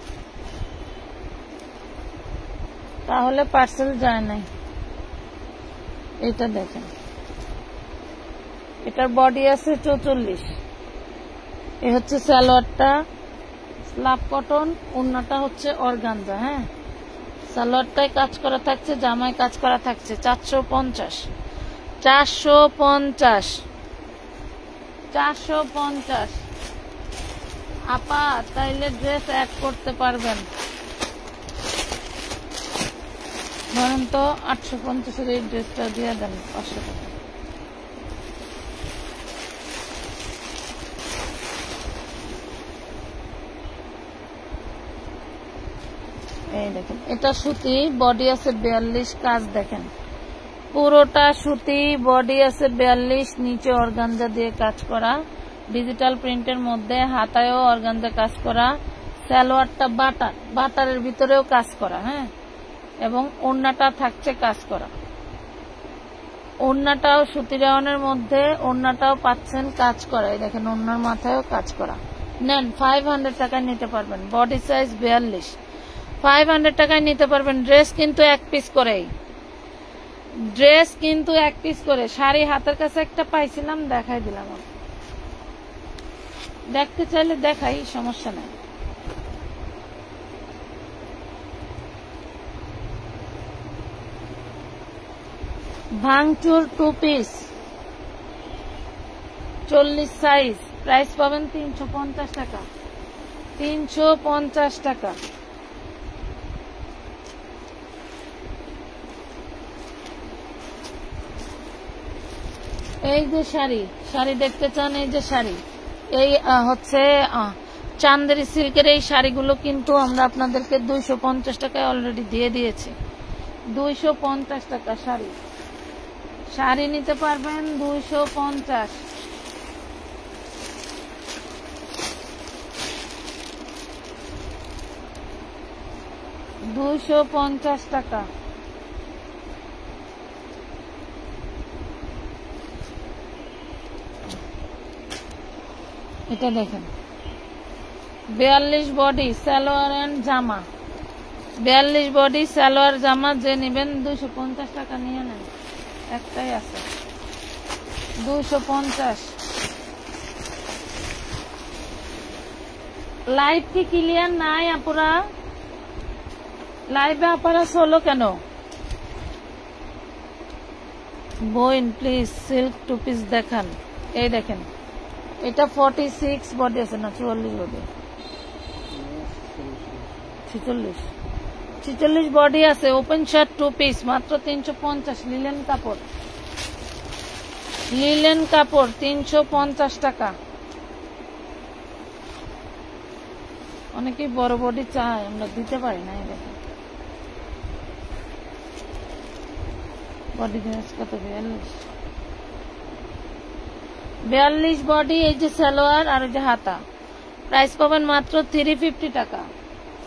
তাহলে পার্সেল যায় নাই। এটা দেখেন, এটার বডি আছে 44। এ হচ্ছে সালোয়ারটা, স্লাব কটন, ওড়নাটা হচ্ছে অর্গানজা। হ্যাঁ, সালোয়ারটায় কাজ করা থাকছে, জামায় কাজ করা থাকছে। 450 450 450 আপা, তাইলে ড্রেস অ্যাড করতে পারবেন। ধরেন তো 850-এর এই ড্রেসটা দিয়ে দেন 500 টাকা। এই দেখেন, এটা সুতি, বডি আছে 42, কাজ দেখেন পুরোটা সুতি, বডি আছে 42, নিচে অর্গানজা দিয়ে কাজ করা, ডিজিটাল প্রিন্টের মধ্যে, হাতায়ও অর্গানজা কাজ করা, সালোয়ারটা বাটার, বাটারের ভিতরেও কাজ করা। হ্যাঁ, এবং ওড়নাটা থাকছে কাজ করা, ওড়নাটাও সুতি রাউনের মধ্যে, ওড়নাটাও পাচ্ছেন কাজ করা। এই দেখেন, ওড়নার মাথায়ও কাজ করা। নেন, 500 টাকায় নিতে পারবেন, বডি সাইজ 42, 500 টাকায় নিতে পারবেন। ড্রেস কিন্তু এক পিস করেই, ড্রেস কিন্তু এক পিস করে। শাড়ি হাতের কাছে একটা পাইছিলাম, দেখাই দিলাম। দেখতে চাইলে দেখাই, সমস্যা নাই। ভাঙচুর 2 পিস, 40 সাইজ, প্রাইস পাবেন 350 টাকা, 350 টাকা। এই যে শাড়ি, শাড়ি দেখতে চান, এই যে শাড়ি, এই হচ্ছে চান্দেরি সিল্কের এই শাড়িগুলো কিন্তু আমরা আপনাদেরকে 250 টাকায় অলরেডি দিয়ে দিয়েছি। 250 টাকা শাড়ি, শাড়ি নিতে পারবেন 250। টাকা। এটা দেখেন, 42 বডি, সালোয়ার এন্ড জামা, 42 বডি, সালোয়ার জামা। যে নেবেন 250 টাকা নিয়ে নেন, একটাই আছে 250। লাইভ কি ক্লিয়ার নাই আপুরা? লাইভে আপনারা সোলো কেন? বোন প্লিজ সিল্ক 2 পিস দেখান। এই দেখেন, এটা 46 বডি আছে না 44 বডি, 46 বডি আছে। ওপেন শার্ট 2 পিস, মাত্র 350। লিলেন কাপড়, লিলেন কাপড় 350 টাকা। অনেকেই বড় বডি চায়, আমরা দিতে পারি না। এই দেখেন, বডি জিনিস কত, 42 বডি। এই যে সালোয়ার আর এই যে হাতা, প্রাইস পাবেন মাত্র 350 টাকা,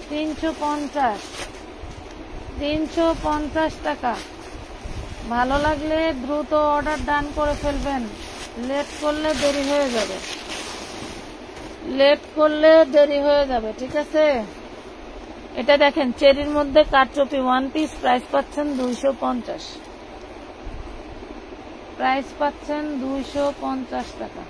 350 টাকা। ভালো লাগলে দ্রুত অর্ডার ডান করে ফেলবেন, লেট করলে দেরি হয়ে যাবে, লেট করলে দেরি হয়ে যাবে, ঠিক আছে? এটা দেখেন, চেরির মধ্যে কাটচুপি 1 পিস, প্রাইস পাচ্ছেন 250, প্রাইস পাচ্ছেন 250 টাকা।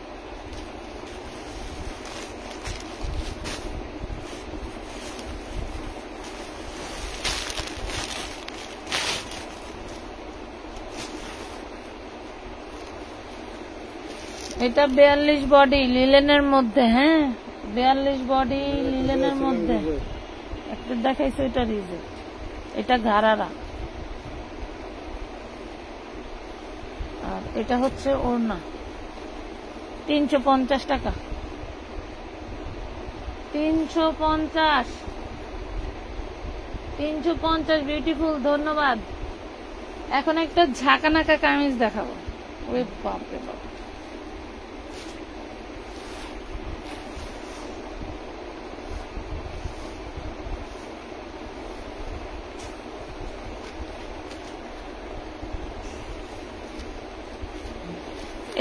এটা 42 বডি লিলেনের মধ্যে। হ্যাঁ, 42 বডি লিলেনের মধ্যে। একটা দেখাইছে, এটা রিজেক্ট, এটা ঘাড়ারা। আর এটা হচ্ছে ওড়না, 350 টাকা, 350 বিউটিফুল, ধন্যবাদ। এখন একটা ঝাঁকানাকা কামিজ দেখাবো। ওরে বাপরে বাপ,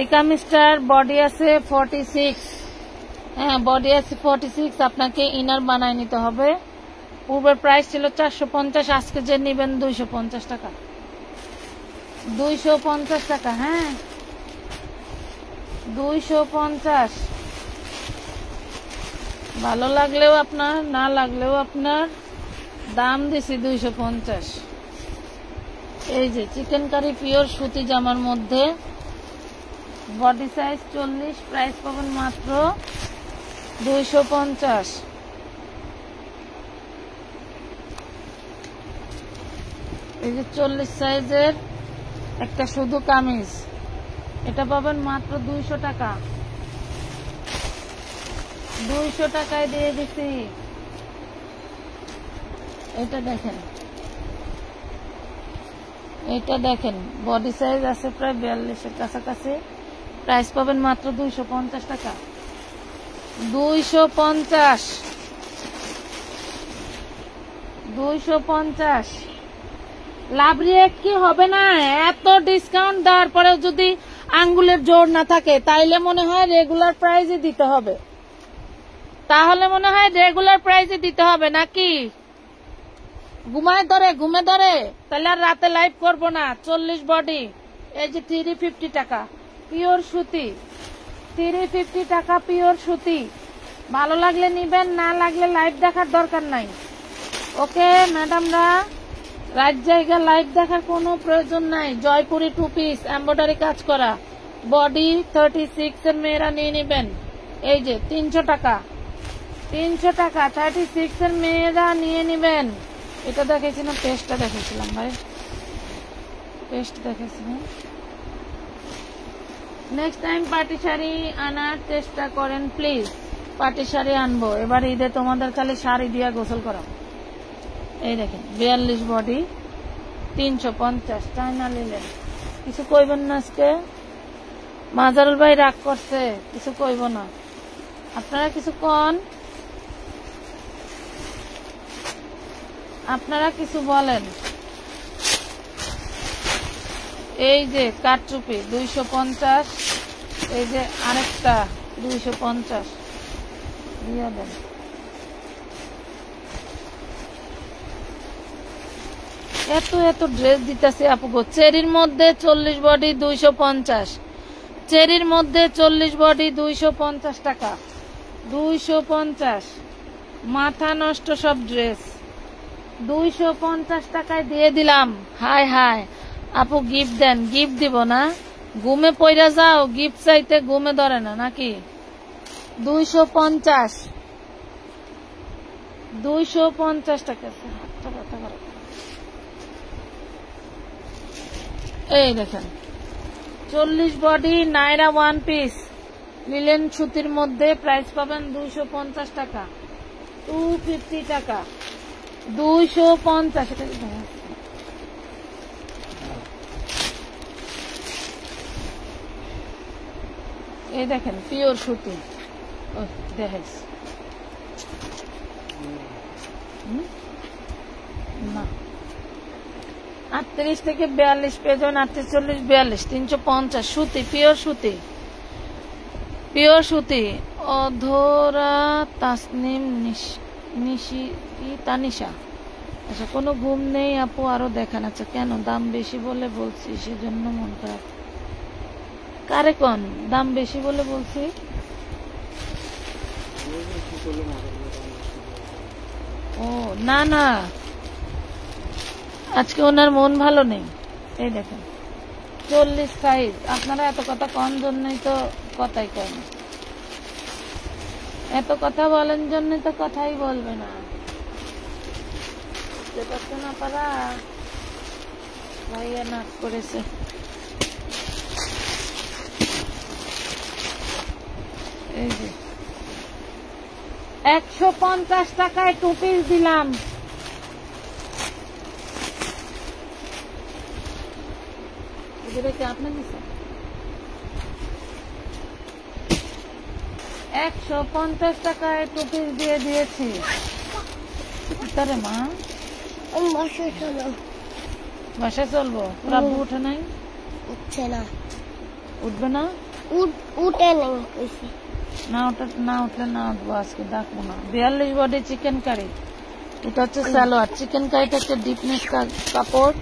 এই কামিজটার বডি আছে 46, হ্যাঁ, বডি আছে 46, আপনাকে ইনার বানায় নিতে হবে। পূর্বের প্রাইস ছিল 450, আজকে যে নিবেন 250 টাকা, 250 টাকা। হ্যাঁ 250, ভালো লাগলেও আপনার, না লাগলেও আপনার, দাম দিছি 250। এই যে চিকেন কারি পিওর সুতি জামার মধ্যে, বডি সাইজ 40, প্রাইস পাবেন মাত্র 250। এই যে 40 সাইজের একটা শুধু কামিজ, এটা পাবেন মাত্র 200 টাকা। 200 টাকায় দিয়ে দিছি। এটা দেখেন, এটা দেখেন, বডি সাইজ আছে প্রায় 42-এর কাছাকাছি, প্রাইস পাবেন মাত্র 250 টাকা। 250, 250। লাভ রেট কি হবে না? এত ডিসকাউন্ট দেওয়ার পরে যদি আঙ্গুলের জোর না থাকে তাইলে মনে হয় রেগুলার প্রাইসে দিতে হবে, তাহলে মনে হয় রেগুলার প্রাইসে দিতে হবে নাকি? ঘুমায় ধরে, ঘুমে ধরে, তাহলে আর রাতে লাইভ করবো না। 40 বডি, এই যে 350 টাকা পিওর সুতি, 350 টাকা পিওর সুতি। ভালো লাগলে নিবেন, না লাগলে লাইভ দেখার দরকার নাই। ওকে ম্যাডামরা, রাত জায়গা লাইভ দেখার কোনো প্রয়োজন নাই। জয়পুরি 2 পিস এমব্রয়ডারি কাজ করা, বডি 36 এর মেয়েরা নিয়ে নিবেন। এই যে 300 টাকা, 300 টাকা 36 এর মেয়েরা নিয়ে নিবেন। এটা দেখেছিলাম, পেস্টটা দেখেছিলাম ভাই, পেস্ট দেখেছিলাম। নেক্সট টাইম পার্টি শাড়ি আনার চেষ্টা করেন প্লিজ। পার্টি শাড়ি আনবো এবার ঈদে, তোমাদের খালি শাড়ি দিয়া গোসল করা। এই দেখেন 42 বডি, 350, চায়না নিলেন। কিছু কইবেন না আজকে? মাজারুল ভাই রাগ করছে, কিছু কইব না। আপনারা কিছু কন, আপনারা কিছু বলেন। এই যে কাটচুপি 250, এই যে আরেকটা 250 দিয়ে দেন। এত এত ড্রেস দিতেছে আপু গো। চেরির মধ্যে 40 বডি 250, চেরির মধ্যে 40 বডি 250 টাকা, 250। মাথা নষ্ট সব ড্রেস 250 টাকায় দিয়ে দিলাম। হাই হাই আপু, গিফট দেন। গিফট দিব না, ঘুমে পইরা যাও, গিফট চাইতে ঘুমে ধরে না নাকি? 250, 250 টাকা। এই দেখেন 40 বডি নাইরা 1 পিস লিলেন সুতির মধ্যে, প্রাইস পাবেন 250 টাকা, 250 টাকা, 250। এই দেখেন পিওর সুতি, দেখেন না 38 থেকে 42 পেয়ে যাবেন, 38, 40, 42, 350 সুতি, পিওর সুতি, পিওর সুতি। অধরা তাসনিম নিশি তানিশা। আচ্ছা কোনো ঘুম নেই আপু, আরো দেখান। আচ্ছা কেন? দাম বেশি বলে বলছি সেজন্য মন খারাপ। কারে কোন দাম বেশি বলে বলছি? ও না না, আজকে ওনার মন ভালো নেই। এই দেখেন 40 সাইজ। আপনারা এত কথা কম জন্যই তো কথাই কেন, এত কথা বলেন জন্যই তো কথাই বলবে না। বুঝতে পারছেন আপনারা? ভাইয়া নাচ করেছে। এই যে 150 টাকায় 2 পিস দিলাম। আপনি দিচ্ছেন 150 টাকায় 2 পিস দিয়ে দিয়েছি। তারে মা বাসায় চলবো, পুরা উঠে নাই, উঠছে না, উঠবে না, উঠে নেই। না উঠলে না উঠবো, আজকে ডাকবো না। 42 বডি চিকেন কারি, এটা হচ্ছে সালোয়ার। চিকেন কারিটা একটা ডিপনেস কাপড়,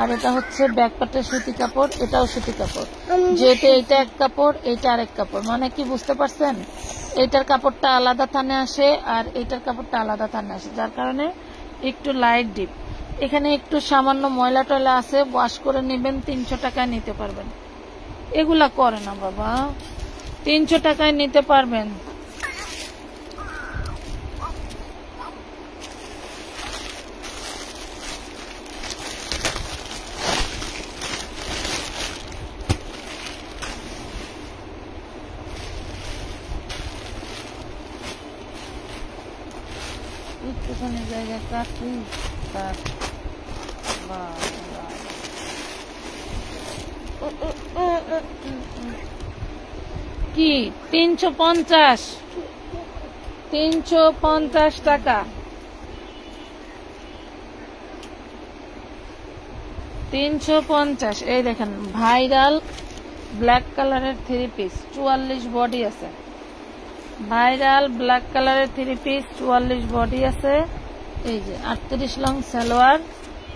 আর এটা হচ্ছে ব্যাকপার্টের সুতি কাপড়, এটাও সুতি কাপড়। যেহেতু এটা এক কাপড়, এইটা আরেক কাপড়, মানে কি বুঝতে পারছেন? এইটার কাপড়টা আলাদা থানে আসে আর এইটার কাপড়টা আলাদা থানে আসে, যার কারণে একটু লাইট ডিপ। এখানে একটু সামান্য ময়লা টয়লা আছে, ওয়াশ করে নেবেন, 300 টাকায় নিতে পারবেন। এগুলা করে না বাবা, 300 টাকায় নিতে পারবেন। একটুখানি জায়গা কাটলি কাট। কি 350? 350 টাকা, 350। এই দেখেন ভাইরাল ব্ল্যাক কালারের 3 পিস, 44 বডি আছে। ভাইরাল ব্ল্যাক কালারের 3 পিস, 44 বডি আছে। এই যে 38 লং সালোয়ার,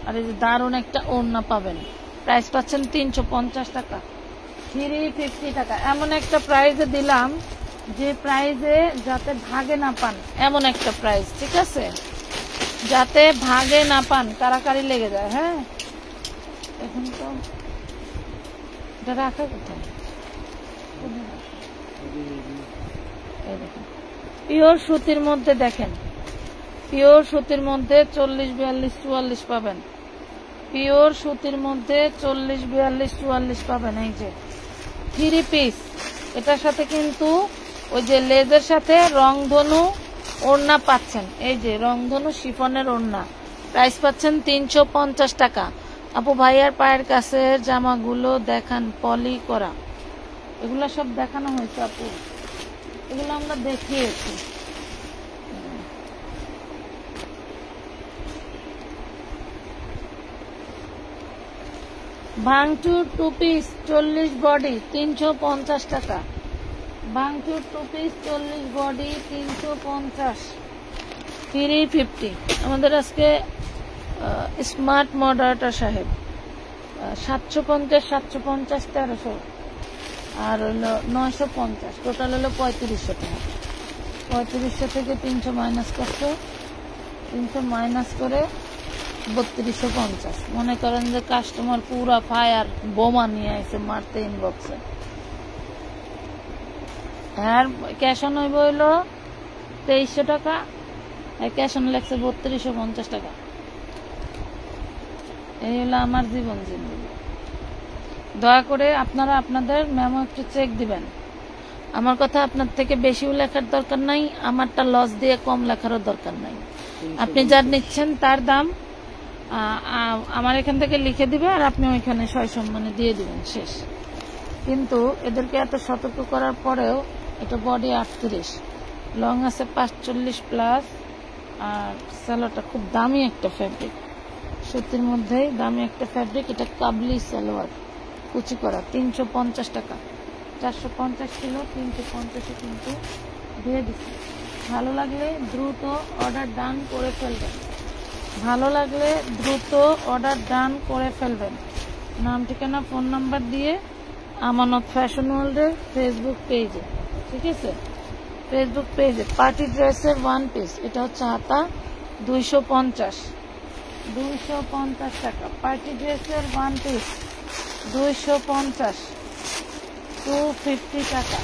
আর এই যে দারুন একটা ওড়না পাবেন। প্রাইস পাচ্ছেন 350 টাকা, 350 টাকা। এমন একটা প্রাইজে দিলাম যে প্রাইজে যাতে ভাগে না পান, এমন একটা প্রাইস, ঠিক আছে? যাতে ভাগে না পান, কারাকারি লেগে যায়। হ্যাঁ, এখন তো এটা রাখা কোথায়? পিওর সুতির মধ্যে দেখেন, পিওর সুতির মধ্যে 40, 42, 44 পাবেন। পিওর সুতির মধ্যে 40, 42, 44 পাবেন। এই যে 3 পিস, এটার সাথে কিন্তু ওই যে লেজের সাথে রংধনু ওড়না পাচ্ছেন। এই যে রংধনু শিফনের ওড়না, প্রাইস পাচ্ছেন 350 টাকা। আপু ভাইয়ার পায়ের কাছে জামাগুলো দেখান, পলি করা। এগুলা সব দেখানো হয়েছে আপু, এগুলো আমরা দেখিয়েছি। ভাঙচুর 2 পিস 40 বডি 350 টাকা। ভাঙচুর 2 পিস 40 বডি 350, 350। আমাদের আজকে স্মার্ট মডারেটর সাহেব 750, 750, 1300 আর হলো 950, টোটাল হলো 3500 টাকা। 3500 থেকে 300 মাইনাস করছো, 300 মাইনাস করে 3250। মনে করেন যে কাস্টমার পুরা ফায়ার বোমা নিয়ে আসে মারতে ইনবক্সে। আর ক্যাশ অন হইব হইলো 2300 টাকা, ক্যাশ অন লাগছে 3250 টাকা। এই হলো আমার জীবন জিন্দগি। দয়া করে আপনারা আপনাদের মেমো একটু চেক দিবেন। আমার কথা আপনার থেকে বেশিও লেখার দরকার নাই, আমারটা লস দিয়ে কম লেখারও দরকার নাই। আপনি যার নিচ্ছেন তার দাম আমার এখান থেকে লিখে দিবে, আর আপনি ওইখানে সসম্মানে দিয়ে দিবেন, শেষ। কিন্তু এদেরকে এত সতর্ক করার পরেও এটা বডি 38, লং আছে 45 প্লাস, আর সালোয়ারটা খুব দামি একটা ফ্যাব্রিক, সুতির মধ্যেই দামি একটা ফ্যাব্রিক। এটা কাবলি সালোয়ার, কুচি করা, 350 টাকা। 450 ছিল, 350 কিন্তু দিয়ে দিচ্ছি। ভালো লাগলে দ্রুত অর্ডার ডান করে ফেলবেন, ভালো লাগলে দ্রুত অর্ডার ডান করে ফেলবেন। নাম ঠিকানা ফোন নাম্বার দিয়ে আমানত ফ্যাশন ওয়ার্ল্ডের ফেসবুক পেজে, ঠিক আছে? ফেসবুক পেজে পার্টি ড্রেসের 1 পিস, এটা হচ্ছে হাতা, 250 টাকা। পার্টি ড্রেসের 1 পিস 250, 250 টাকা,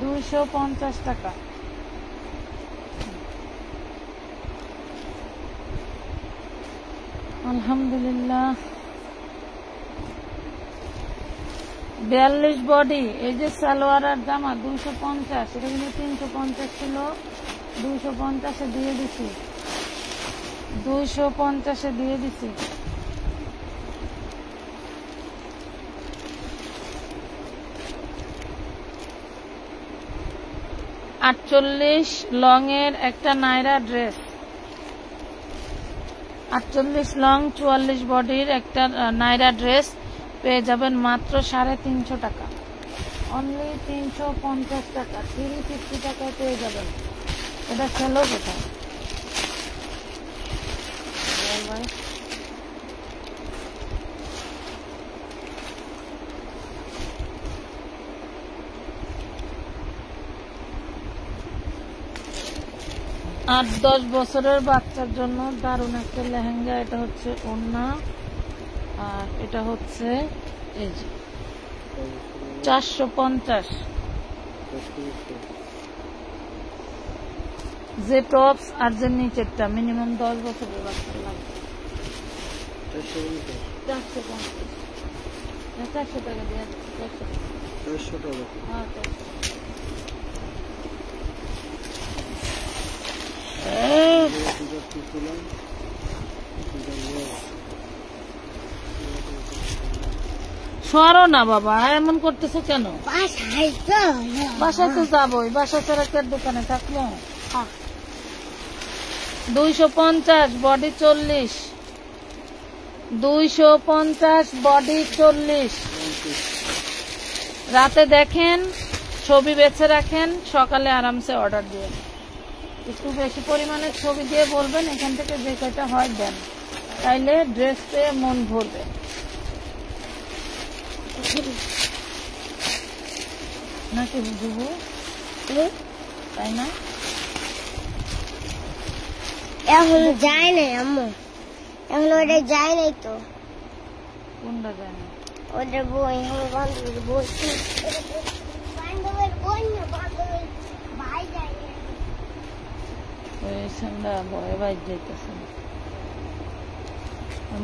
250 টাকা। আলহামদুলিল্লাহ। 42 বডি, এই যে সালোয়ার আর জামা 250, এটা কিন্তু 350 ছিল, 250-এ দিয়ে দিছি, 250-এ দিয়ে দিছি। আটচল্লিশ লং এর একটা নাইরা ড্রেস, 48 লং 44 বডির একটা নাইরা ড্রেস পেয়ে যাবেন মাত্র 350 টাকা। অনলি 350 টাকা, 350 টাকায় পেয়ে যাবেন। এটা খেলো কোথায় ভাই? আট 10 বছরের বাচ্চার জন্য দারুণ একটা লেহেঙ্গা। এটা হচ্ছে ওড়না, আর এটা হচ্ছে এই যে 450। যে টপস আর যে নিচেরটা মিনিমাম 10 বছরের বাচ্চা লাগবে। 450, 400 টাকা দিয়ে 400 টাকা। হ্যাঁ, সরো না বাবা, এমন করতেছো কেন? বাসায় তো যাবোই, বাসা ছাড়া কে দোকানে থাকবো? 250 বডি 40, 250 বডি 40। রাতে দেখেন, ছবি বেছে রাখেন, সকালে আরামসে অর্ডার দিয়ে একটু বেশি পরিমাণে ছবি দিয়ে বলবেন এখান থেকে যে কয়টা হয় দেন, তাইলে ড্রেস পেয়ে মন ভরবে। নাকি বুঝবো, তাই না? এখন যায় নাই আম্মু, এখন ওটা যায় নাই তো। কোনটা যায় না? ওদের বই, আমার বান্ধবীর বই, বান্ধবীর বই না, বান্ধবীর ভাই যায় না। ওই সন্ধ্যা ভয়ে বাইর যাইতেছে,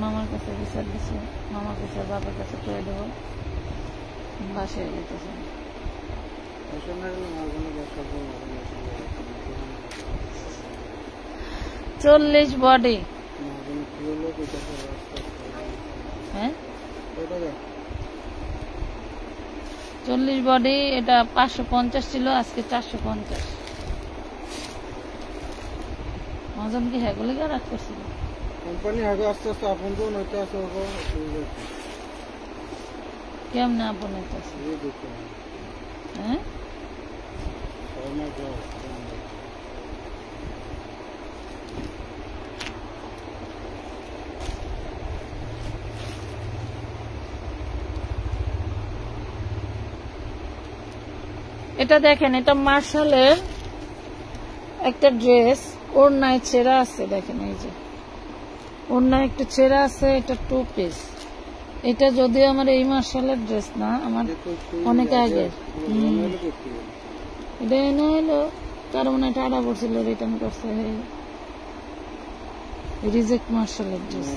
মামার কাছে বিচার দিছে, মামার কাছে বাবার কাছে করে দেবো, বাসায় যেতেছে। 40 বডি। হ্যাঁ, 40 বডি। এটা 550 ছিল, আজকে 450। মজন কি হ্যাঁ গুলি রাখ করছিল কোম্পানি আগে আস্তে আস্তে আপন তো নইতে আছে। কেমনে আপন হইতেছে? হ্যাঁ, এটা দেখেন, এটা মার্শালের একটা ড্রেস, ওড়নায় ছেঁড়া আছে। দেখেন এই যে ওড়নায় একটু ছেঁড়া আছে, এটা 2 পিস। এটা যদিও আমার এই মার্শালের ড্রেস না, আমার অনেক আগের। এটা এনে হলো কারো মনে হয় টাটা পড়ছিল, রিটার্ন করছে, রিজেক্ট মার্শালের ড্রেস।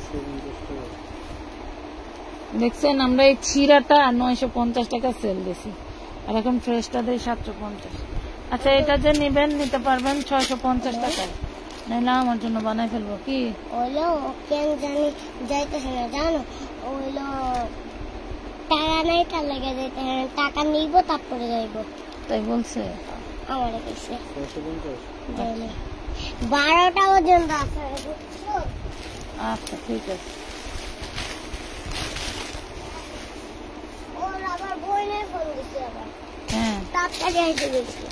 দেখছেন, আমরা এই ছিঁড়াটা 950 টাকা সেল দিছি, আর এখন ফ্রেশটা দেয় 750। আচ্ছা, এটা যে নিবেন নিতে পারবেন 650 টাকায়, নাইলে আমার জন্য বানাই ফেলবো। কি হইলো কেন জানি যাইতেছে না, জানো? হইলো টাকা নাই, তার লেগে যাইতে টাকা নিব, তারপরে যাইব। তাই বলছে আমার কাছে 12টা পর্যন্ত আছে। আচ্ছা, ঠিক আছে। ওর আবার বইনের ফোন দিছে, আবার হ্যাঁ, তাড়াতাড়ি আইতে গেছি।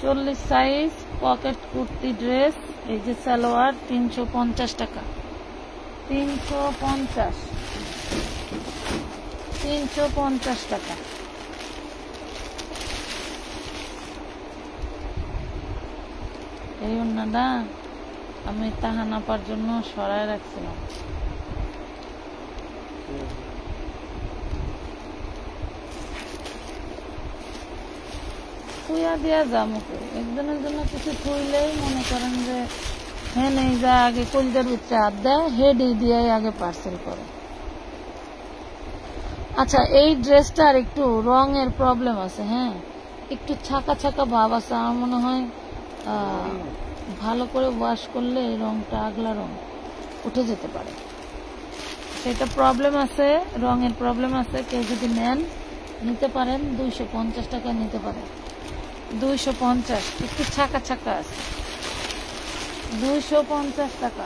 40 সাইজ পকেট কুর্তি ড্রেস, এই যে সালোয়ার 350 টাকা। 350 টাকা। এই ওড়নাটা আমি তাহানাপার জন্য সরায় রাখছিলাম। থুইয়া দিয়া যামুকে একজনের জন্য কিছু থুইলেই মনে করেন যে হ্যাঁ নেই, যা আগে কলজার ভিতরে হাত দেয়, হেডি দিয়ে আগে পার্সেল করে। আচ্ছা, এই ড্রেসটার একটু রঙের প্রবলেম আছে। হ্যাঁ, একটু ছাকা ছাকা ভাব আছে। আমার মনে হয় ভালো করে ওয়াশ করলে এই রংটা, আগলা রং উঠে যেতে পারে। সেটা প্রবলেম আছে, রঙের প্রবলেম আছে। কেউ যদি নেন নিতে পারেন, 250 টাকা নিতে পারেন। 250, একটু ছাকা ছাকা আছে। 250 টাকা।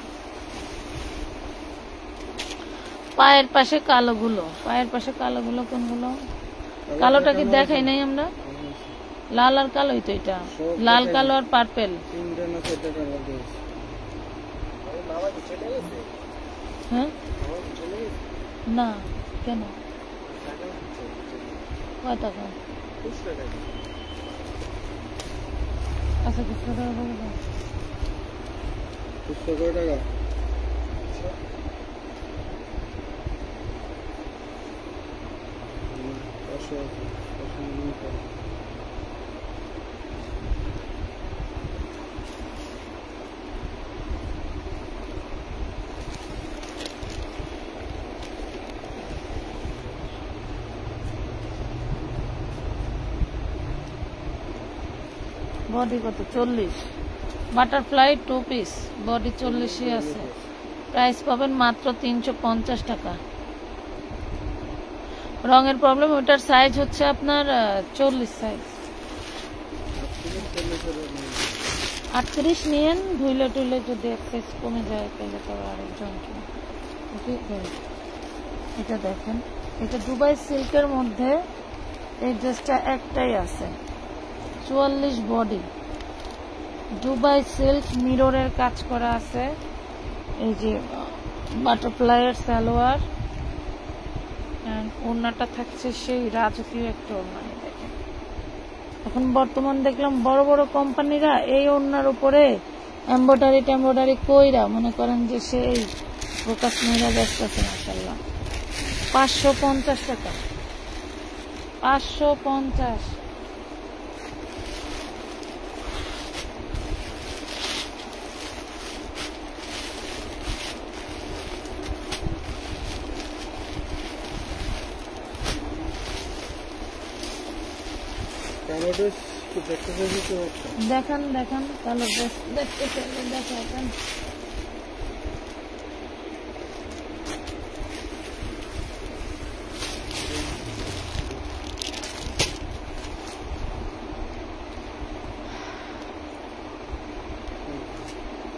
পায়ের পাশে কালোগুলো, পায়ের পাশে কালোগুলো কোনগুলো? কালোটা কি দেখাই নাই আমরা? লাল আর কালোই তো এটা, লাল কালো আর পার্পেল। হ্যাঁ না কেন কয় টাকা? আচ্ছা কিছু টাকা বলে দাও। 200 টাকা। বডি কত? 40। বাটারফ্লাই 2 পিস, বডি 40 আছে। প্রাইস পাবেন মাত্র 350 টাকা। রঙের প্রবলেম, ওটার সাইজ হচ্ছে আপনার 40 সাইজ। 38 নিয়েন, ধুইলে টুইলে যদি এক সাইজ কমে যায় তাহলে তো আরেকজন। এটা দেখেন, এটা দুবাই সিল্কের মধ্যে এই ড্রেসটা একটাই আছে, 44 বডি, দুবাই সিল্ক, মিররের কাজ করা আছে। এই যে বাটারফ্লাইয়ের সালোয়ার, ওড়নাটা থাকছে সেই রাজকীয় একটা ওড়না। দেখেন এখন বর্তমান দেখলাম বড় বড় কোম্পানিরা এই ওড়নার উপরে এমব্রয়ডারি কইরা মনে করেন যে সেই ফোকাস মেয়েরা ব্যস্ত আছে। মাশাআল্লাহ 550 টাকা, 550। দেখান দেখান কালো ড্রেস দেখতে চাইলে দেখান।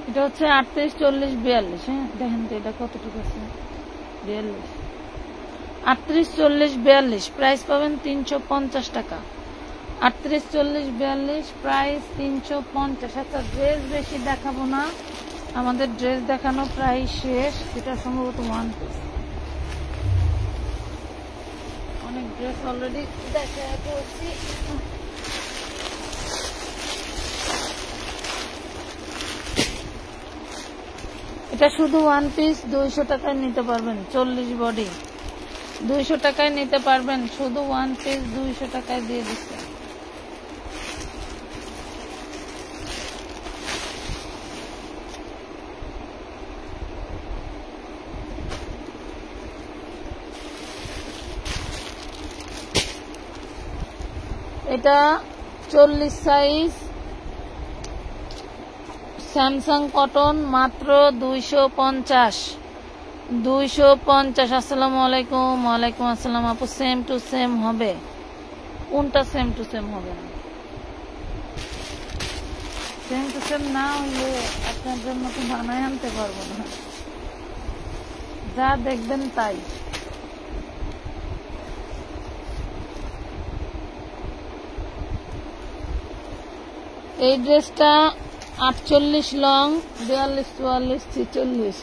এটা হচ্ছে 38, 40, 42। হ্যাঁ দেখেন তো এটা কতটুকু আছে? 42, 38, 40, 42। প্রাইস পাবেন 350 টাকা। 38, 40, 42, প্রাইস 350। আচ্ছা ড্রেস বেশি দেখাবো না, আমাদের ড্রেস দেখানো প্রায় শেষ। এটা সম্ভবত 1 পিস, অনেক ড্রেস অলরেডি দেখা করছি। এটা শুধু 1 পিস, 200 টাকায় নিতে পারবেন। 40 বডি 200 টাকায় নিতে পারবেন, শুধু 1 পিস 200 টাকায় দিয়ে দিচ্ছে। এটা 40 সাইজ, স্যামসাং কটন, মাত্র 250। 250। আসসালামু আলাইকুম। ওয়ালাইকুম আসসালাম আপু। সেম টু সেম হবে, কোনটা সেম টু সেম হবে না? সেম টু সেম না হইলে আপনার জন্য তো বানায় আনতে পারবো না, যা দেখবেন তাই। এই ড্রেসটা 48 লং, 42, 44, 46।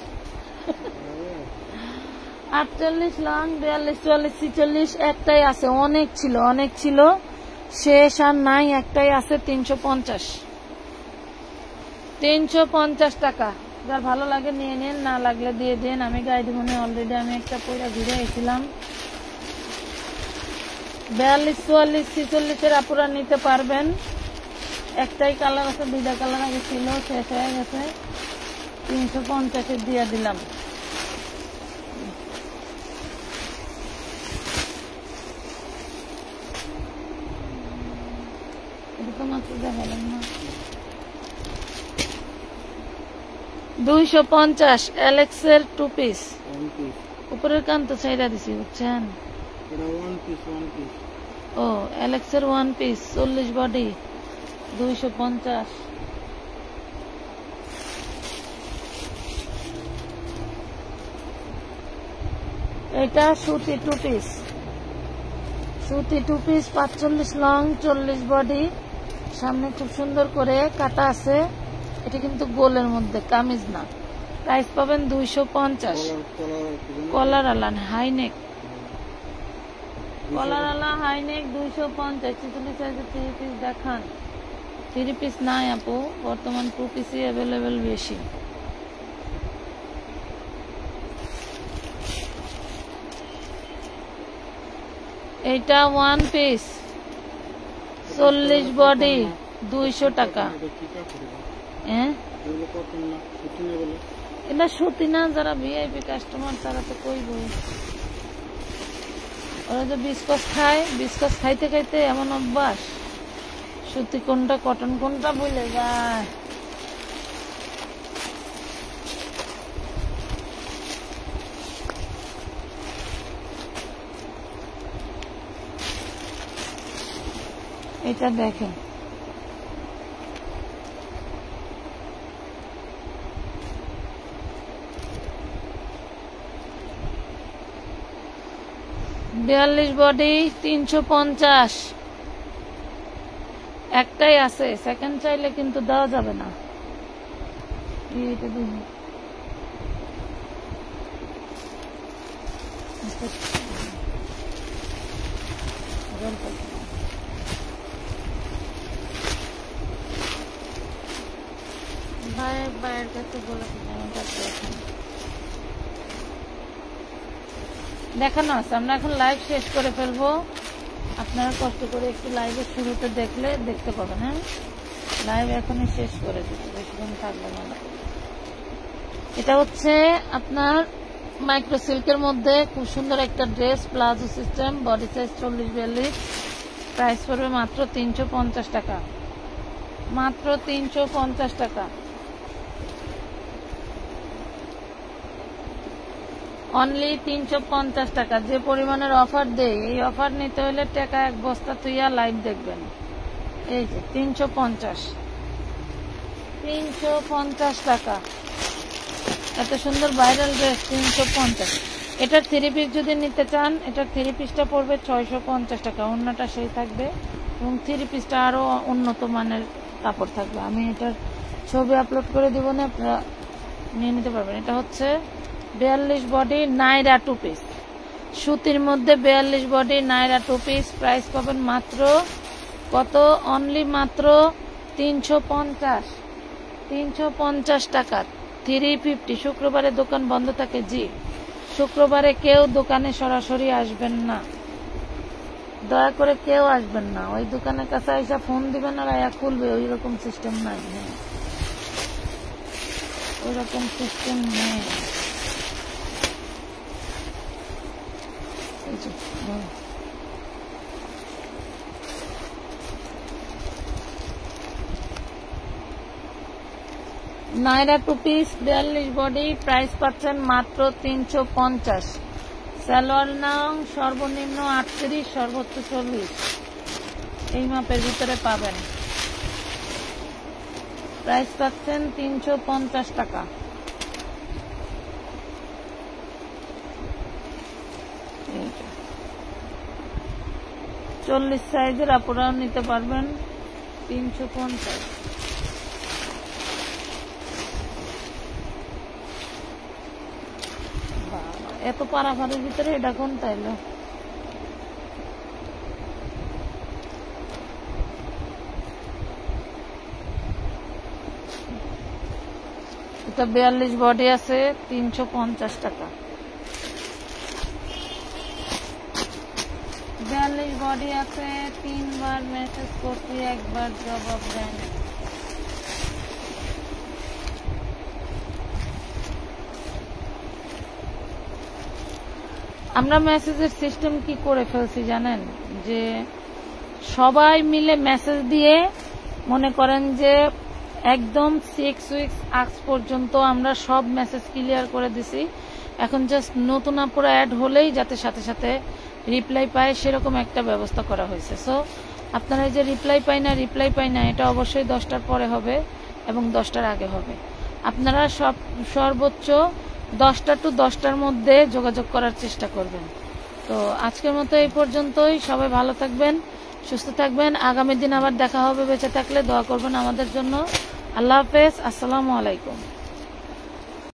48 লং, 42, 44, 46 একটাই আছে। অনেক ছিল শেষ আর নাই, একটাই আছে। 350, 350 টাকা। যার ভালো লাগে নিয়ে নেন, না লাগলে দিয়ে দেন। আমি গাইড মনে অলরেডি আমি একটা পয়লা ঘুরে এসেছিলাম। 42, 44, 46 আপুরা নিতে পারবেন। একটাই কালার আছে, 2টা কালার আগে ছিল, শেষ হয়ে গেছে। 350 দিয়ে দিলাম। এটা তো মাত্র দেখালাম না। 250 এলেক্সের 2 পিস, উপরের কান্ত ছাইরা দিছি বুঝছেন। ও এলেক্সের 1 পিস, 40 বডি, 250। এটা সুতি 2 পিস, সুতি 2 পিস 45 লং 40 বডি, সামনে খুব সুন্দর করে কাটা আছে। এটা কিন্তু গোলের মধ্যে, কামিজ না। প্রাইস পাবেন 250। কলার আলা হাইনেক, কলার আলা হাইনেক 250। 46 সাইজের 3 পিস দেখান। 3 পিস নাই আপু, বর্তমান 2 পিসই অ্যাভেলেবেল বেশি। এটা 1 পিস 40 বডি 200 টাকা। হ্যাঁ এটা সুতি না, যারা ভিআইপি কাস্টমার তারা তো কইবই। ওরা যে বিস্কস খায়, বিস্কস খাইতে খাইতে এমন অভ্যাস, সুতি কোনটা কটন কোনটা ভুলে যায়। এটা দেখেন, বিয়াল্লিশ বডি 350। একটাই আছে, সেকেন্ড চাইলে কিন্তু দেওয়া যাবে না। ভাইয়ের কাছে বলে দেখানো আছে। আমরা এখন লাইভ শেষ করে ফেলবো, আপনারা কষ্ট করে একটু লাইভের শুরুতে দেখলে দেখতে পাবেন। হ্যাঁ, লাইভ এখনই শেষ করে দিচ্ছি, বেশিক্ষণ থাকবে না। এটা হচ্ছে আপনার মাইক্রো সিল্কের মধ্যে খুব সুন্দর একটা dress, palazzo system, body size 40-42। Price পড়বে মাত্র 350 টাকা, মাত্র 350 টাকা। অনলি 350 টাকা। যে পরিমাণের অফার দেয়, এই অফার নিতে হলে টাকা এক বস্তা তুইয়া লাইভ দেখবেন। এই যে 350 টাকা। এত সুন্দর ভাইরাল ড্রেস 350। এটার 3 পিস যদি নিতে চান, এটার 3 পিসটা পড়বে 650 টাকা। অন্যটা সেই থাকবে এবং 3 পিসটা আরো উন্নত মানের কাপড় থাকবে। আমি এটার ছবি আপলোড করে দিব না, আপনারা নিয়ে নিতে পারবেন। এটা হচ্ছে 42 বডি নাইরা 2 পিস, সুতির মধ্যে 42 বডি নাইরা 2 পিস। প্রাইস পাবেন মাত্র কত? অনলি মাত্র 350 টাকা। 350। শুক্রবারে দোকান বন্ধ থাকে। জি, শুক্রবারে কেউ দোকানে সরাসরি আসবেন না, দয়া করে কেউ আসবেন না। ওই দোকানের কাছে এসে ফোন দিবেন আর আয়া খুলবে, ওই রকম সিস্টেম নাই। হ্যাঁ, ওই রকম সিস্টেম নেই। নাইরা 2 পিস 42 বডি, প্রাইস পাচ্ছেন মাত্র 350। সালোয়ার নাও সর্বনিম্ন 38, সর্বোচ্চ 40, এই মাপের ভিতরে পাবেন। প্রাইস পাচ্ছেন 350 টাকা। চল্লিশ সাইজের আপনারাও নিতে পারবেন 350। এত পারাফারের ভিতরে এটা কোন তাইলো? এটা 42 বডি আছে 350 টাকা। 42 বডি আছে, 3 বার মেসেজ করছি, একবার জবাব দেন। আমরা মেসেজের সিস্টেম কি করে ফেলছি জানেন? যে সবাই মিলে মেসেজ দিয়ে মনে করেন যে একদম 6 উইকস আগ পর্যন্ত আমরা সব মেসেজ ক্লিয়ার করে দিছি। এখন জাস্ট নতুন আপুরা অ্যাড হলেই যাতে সাথে সাথে রিপ্লাই পায় সেরকম একটা ব্যবস্থা করা হয়েছে। সো আপনারা যে রিপ্লাই পাই না এটা অবশ্যই 10টার পরে হবে এবং 10টার আগে হবে। আপনারা সর্বোচ্চ 10টা টু 10টার মধ্যে যোগাযোগ করার চেষ্টা করবেন। তো আজকের মতো এই পর্যন্তই। সবাই ভালো থাকবেন, সুস্থ থাকবেন। আগামী দিন আবার দেখা হবে, বেঁচে থাকলে দোয়া করবেন আমাদের জন্য। আল্লাহ হাফেজ, আসসালামু আলাইকুম।